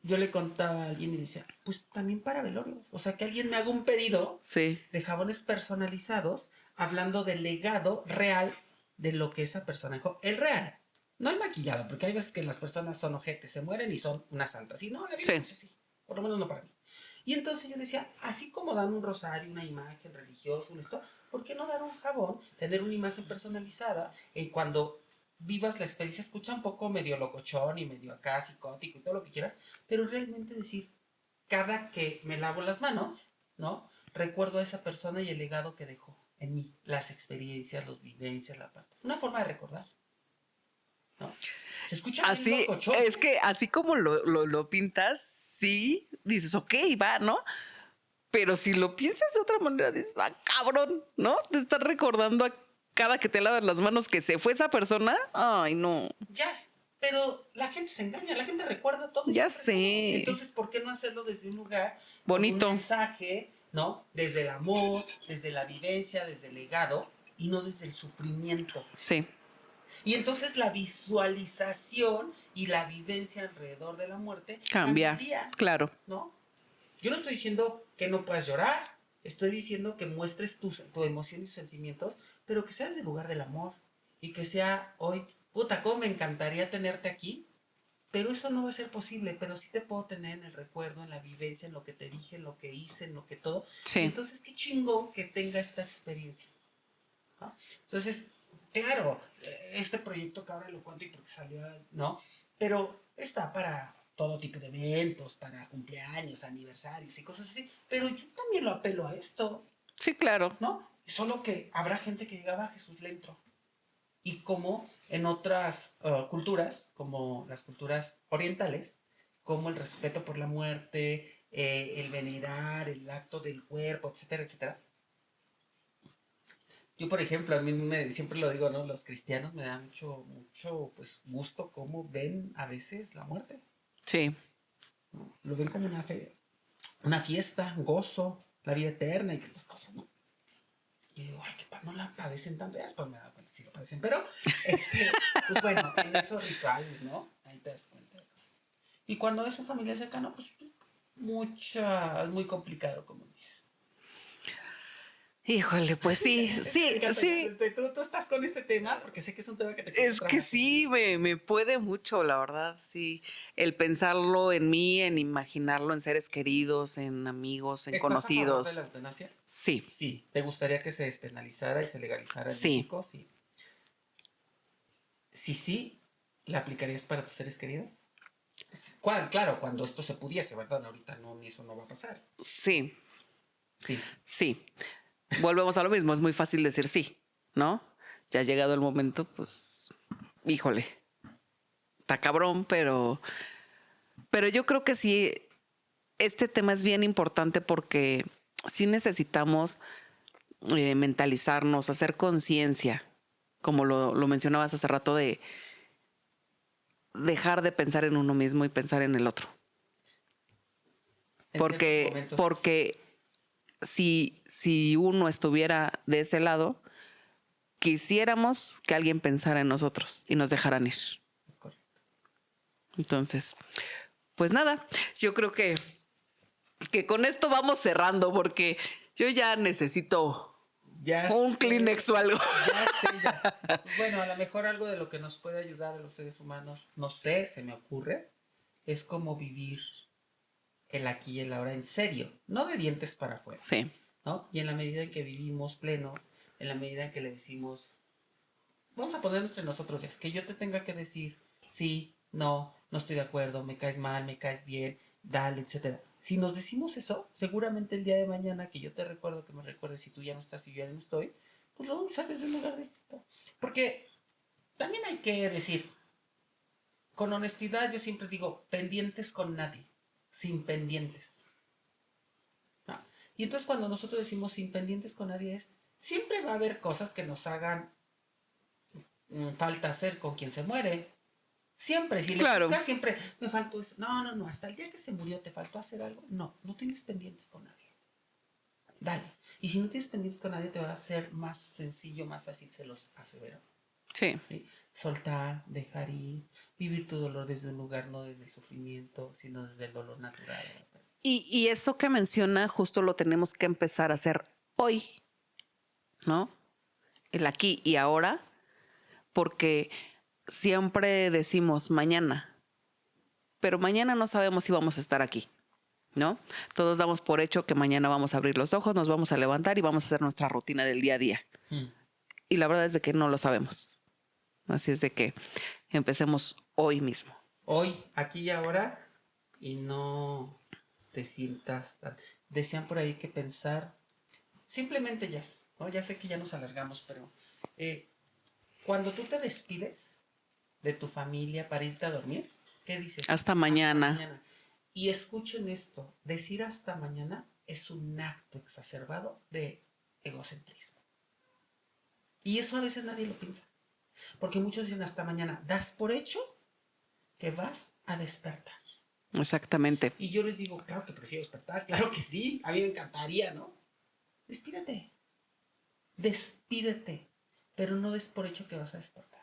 yo le contaba a alguien y decía, pues también para velorios. O sea, que alguien me haga un pedido Sí, de jabones personalizados, hablando del legado real de lo que esa persona dejó. El real. No el maquillado, porque hay veces que las personas son ojetes, se mueren y son unas santas. Y no, la vida Sí. no es así. Por lo menos no para mí. Y entonces yo decía, así como dan un rosario, una imagen religiosa, un esto, ¿por qué no dar un jabón, tener una imagen personalizada? Cuando vivas la experiencia, escucha un poco medio locochón y medio acá psicótico y todo lo que quieras, pero realmente decir, cada que me lavo las manos, ¿no? Recuerdo a esa persona y el legado que dejó en mí, las experiencias, las vivencias, la parte. Una forma de recordar, ¿no? Se escucha bien así, locochón. es que así como lo pintas, sí, dices, ok, va, ¿no? Pero si lo piensas de otra manera, dices, cabrón, ¿no? Te estás recordando a cada que te lavas las manos que se fue esa persona. Ay, no. Ya, pero la gente se engaña, la gente recuerda todo. Ya siempre todo. sé. Entonces, ¿por qué no hacerlo desde un lugar con Bonito. un mensaje, ¿no? Desde el amor, desde la vivencia, desde el legado y no desde el sufrimiento. Sí, Y entonces la visualización y la vivencia alrededor de la muerte cambia. cambiaría, Claro. ¿no? Yo no estoy diciendo que no puedas llorar, estoy diciendo que muestres tu emoción y tus sentimientos, pero que sea desde el lugar del amor y que sea hoy, puta, cómo me encantaría tenerte aquí, pero eso no va a ser posible, pero sí te puedo tener en el recuerdo, en la vivencia, en lo que te dije, en lo que hice, en lo que todo. Sí. Y entonces qué chingón que tenga esta experiencia, ¿no? Entonces, claro, este proyecto que ahora lo cuento y porque salió, ¿no? Pero está para todo tipo de eventos, para cumpleaños, aniversarios y cosas así. Pero yo también lo apelo a esto, Sí, claro. ¿no? Solo que habrá gente que diga, va, Jesús, le entro. Y como en otras culturas, como las culturas orientales, como el respeto por la muerte, el venerar, el acto del cuerpo, etcétera, etcétera. Yo, por ejemplo, a mí siempre lo digo, ¿no? Los cristianos me da mucho, mucho, pues, gusto cómo ven a veces la muerte. Sí, Lo ven como una fiesta, un gozo, la vida eterna y estas cosas, ¿no? Y digo, ay, no la padecen tanto. Ya después me he dado cuenta que sí lo padecen. Pero, pues bueno, en esos rituales, ¿no? Ahí te das cuenta. Y cuando es un familiar cercano, pues es muy complicado, como dices. híjole, pues sí, sí, sí. Tú estás con este tema porque sé que es un tema que te Es cuesta que trabajo. sí, me puede mucho, la verdad, sí. El pensarlo en mí, en imaginarlo en seres queridos, en amigos, en ¿Estás a favor de la conocidos. eutanasia? Sí, Sí. ¿Te gustaría que se despenalizara y se legalizara en sí, México? Sí. Si sí, ¿la aplicarías para tus seres queridos? Claro, cuando esto se pudiese, ¿verdad? Ahorita no, ni eso no va a pasar. sí, Sí. sí. Volvemos a lo mismo, es muy fácil decir sí, ¿no? Ya ha llegado el momento, pues, híjole, está cabrón, pero yo creo que sí, este tema es bien importante porque sí necesitamos mentalizarnos, hacer conciencia, como lo mencionabas hace rato, de dejar de pensar en uno mismo y pensar en el otro. En ciertos momentos. Porque si uno estuviera de ese lado, quisiéramos que alguien pensara en nosotros y nos dejaran ir. Es correcto. Entonces, pues nada, yo creo que con esto vamos cerrando porque yo ya necesito un Kleenex o algo. Ya sé, ya. Bueno, a lo mejor algo de lo que nos puede ayudar a los seres humanos, no sé, se me ocurre, es como vivir el aquí y el ahora en serio, no de dientes para afuera, Sí, ¿no? Y en la medida en que vivimos plenos, en la medida en que le decimos, vamos a poner entre nosotros, es que yo te tenga que decir, sí, no, no estoy de acuerdo, me caes mal, me caes bien, dale, etcétera. Si nos decimos eso, seguramente el día de mañana que yo te recuerdo, que me recuerdes si tú ya no estás y yo ya no estoy, pues lo vamos a hacer desde un lugar distinto. Porque también hay que decir, con honestidad yo siempre digo, pendientes con nadie, sin pendientes. ¿No? Y entonces cuando nosotros decimos sin pendientes con nadie es, siempre va a haber cosas que nos hagan falta hacer con quien se muere. Siempre, si le claro. juzgas, siempre me faltó eso. No, no, no, hasta el día que se murió te faltó hacer algo. No, no tienes pendientes con nadie. Dale. Y si no tienes pendientes con nadie, te va a ser más sencillo, más fácil, se los asevero. Sí. ¿Sí? Soltar, dejar ir, vivir tu dolor desde un lugar, no desde el sufrimiento, sino desde el dolor natural. Y eso que menciona justo lo tenemos que empezar a hacer hoy, ¿no? El aquí y ahora, porque siempre decimos mañana, pero mañana no sabemos si vamos a estar aquí, ¿no? Todos damos por hecho que mañana vamos a abrir los ojos, nos vamos a levantar y vamos a hacer nuestra rutina del día a día. Y la verdad es de que no lo sabemos. Así es de que empecemos hoy mismo. Hoy, aquí y ahora, y no te sientas tan... Decían por ahí que pensar, simplemente ya, ¿no? Ya sé que ya nos alargamos, pero cuando tú te despides de tu familia para irte a dormir, ¿qué dices? Hasta mañana. Hasta mañana. Y escuchen esto, decir hasta mañana es un acto exacerbado de egocentrismo. Y eso a veces nadie lo piensa. Porque muchos dicen hasta mañana, das por hecho que vas a despertar. Exactamente. Y yo les digo, claro que prefiero despertar, claro que sí, a mí me encantaría, ¿no? Despídete, despídete, pero no des por hecho que vas a despertar.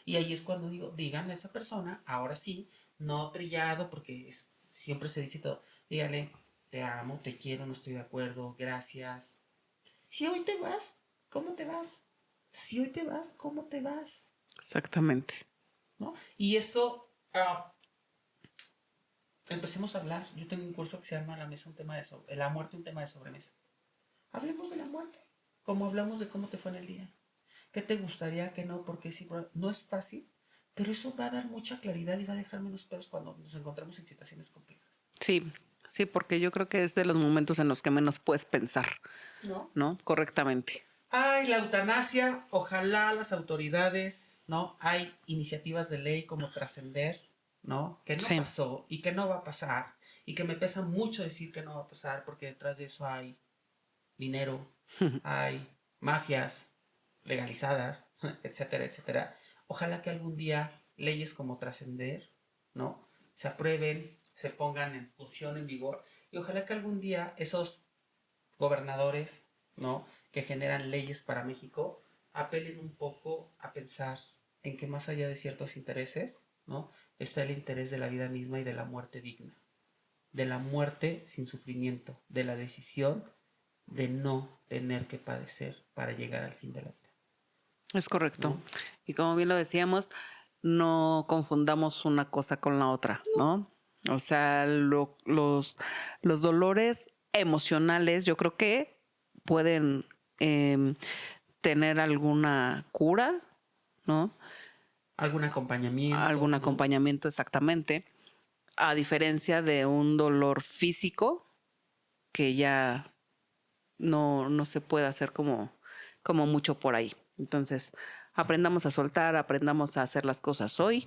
Y ahí es cuando digo, díganle a esa persona, ahora sí, no trillado, porque siempre se dice todo, díganle, te amo, te quiero, no estoy de acuerdo, gracias. Si hoy te vas, ¿cómo te vas? Si hoy te vas, ¿cómo te vas? Exactamente. ¿No? Y eso, empecemos a hablar. Yo tengo un curso que se llama La muerte, un tema de sobremesa. Hablemos de la muerte, como hablamos de cómo te fue en el día. ¿Qué te gustaría que no? Porque sí, no es fácil, pero eso va a dar mucha claridad y va a dejar menos pedos cuando nos encontramos en situaciones complejas. Sí, sí, porque yo creo que es de los momentos en los que menos puedes pensar, ¿no? Correctamente. Ay, la eutanasia, ojalá las autoridades, ¿no? Hay iniciativas de ley como Trascender, ¿no? Que no Sí. pasó y que no va a pasar. y que me pesa mucho decir que no va a pasar porque detrás de eso hay dinero, hay mafias legalizadas, etcétera, etcétera. Ojalá que algún día leyes como Trascender, ¿no? Se aprueben, se pongan en función, en vigor, y ojalá que algún día esos gobernadores, ¿no?, que generan leyes para México, apelen un poco a pensar en que más allá de ciertos intereses, ¿no?, está el interés de la vida misma y de la muerte digna, de la muerte sin sufrimiento, de la decisión de no tener que padecer para llegar al fin de la vida. Es correcto. ¿No? Y como bien lo decíamos, no confundamos una cosa con la otra, ¿no? O sea, los dolores emocionales yo creo que pueden tener alguna cura, ¿no? Algún acompañamiento. Algún ¿no? acompañamiento exactamente, a diferencia de un dolor físico que ya no se puede hacer como mucho por ahí. Entonces, aprendamos a soltar, aprendamos a hacer las cosas hoy.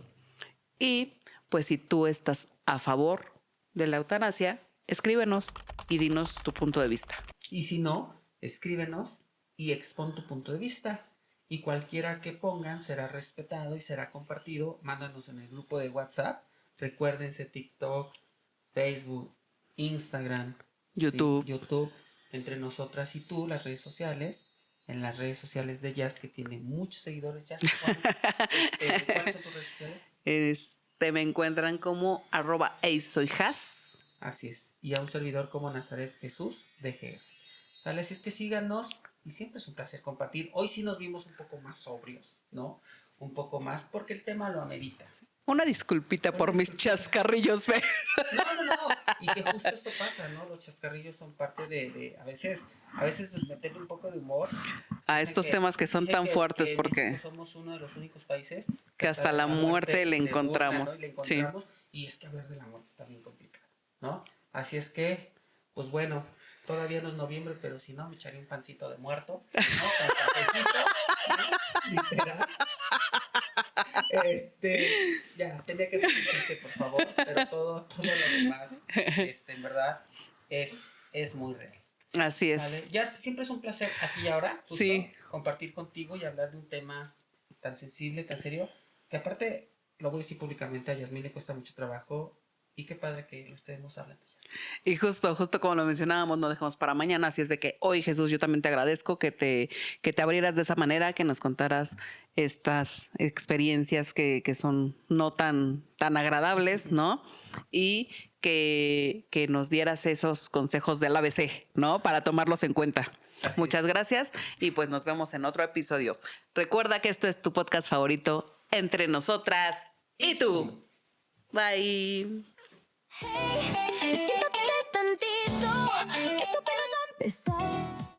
Y pues si tú estás a favor de la eutanasia, escríbenos y dinos tu punto de vista. Y si no, escríbenos y expon tu punto de vista. Y cualquiera que pongan será respetado y será compartido. Mándanos en el grupo de WhatsApp. Recuérdense TikTok, Facebook, Instagram, YouTube. ¿sí? YouTube, entre nosotras y tú, las redes sociales. En las redes sociales de Jazz, que tiene muchos seguidores. Jazz, ¿cuáles son tus redes sociales? Me encuentran como @soyhas. Así es. Y a un servidor como Nazaret Jesús DG. ¿Vale? Así es que síganos y siempre es un placer compartir. Hoy sí nos vimos un poco más sobrios, ¿no? Un poco más porque el tema lo amerita. Una disculpita por mis chascarrillos. No. Y que justo esto pasa, ¿no? Los chascarrillos son parte de a veces meterle un poco de humor A estos temas que son tan fuertes que porque México somos uno de los únicos países que hasta la muerte le se burla, encontramos. ¿no? Le encontramos. Y es que hablar de la muerte está bien complicado, ¿no? Así es que, pues bueno, todavía no es noviembre, pero si no, me echaré un pancito de muerto, ¿no? Con cafecito, ¿no? Literal. Ya, tenía que ser un chiste, por favor, pero todo lo demás, en verdad, es muy real. Así es. ¿Vale? Ya siempre es un placer aquí y ahora, justo, Sí. compartir contigo y hablar de un tema tan sensible, tan serio, que aparte, lo voy a decir públicamente, a Yasmín le cuesta mucho trabajo y qué padre que ustedes nos hablen de ella. Y justo como lo mencionábamos, no dejamos para mañana. Así es de que hoy, Jesús, yo también te agradezco que te abrieras de esa manera, que nos contaras estas experiencias que son no tan agradables, ¿no? Y que nos dieras esos consejos del ABC, ¿no? Para tomarlos en cuenta. Así Muchas es. gracias y pues nos vemos en otro episodio. Recuerda que esto es tu podcast favorito, Entre Nosotras y Tú. Bye. Hey, siéntate tantito, que esto apenas va a empezar.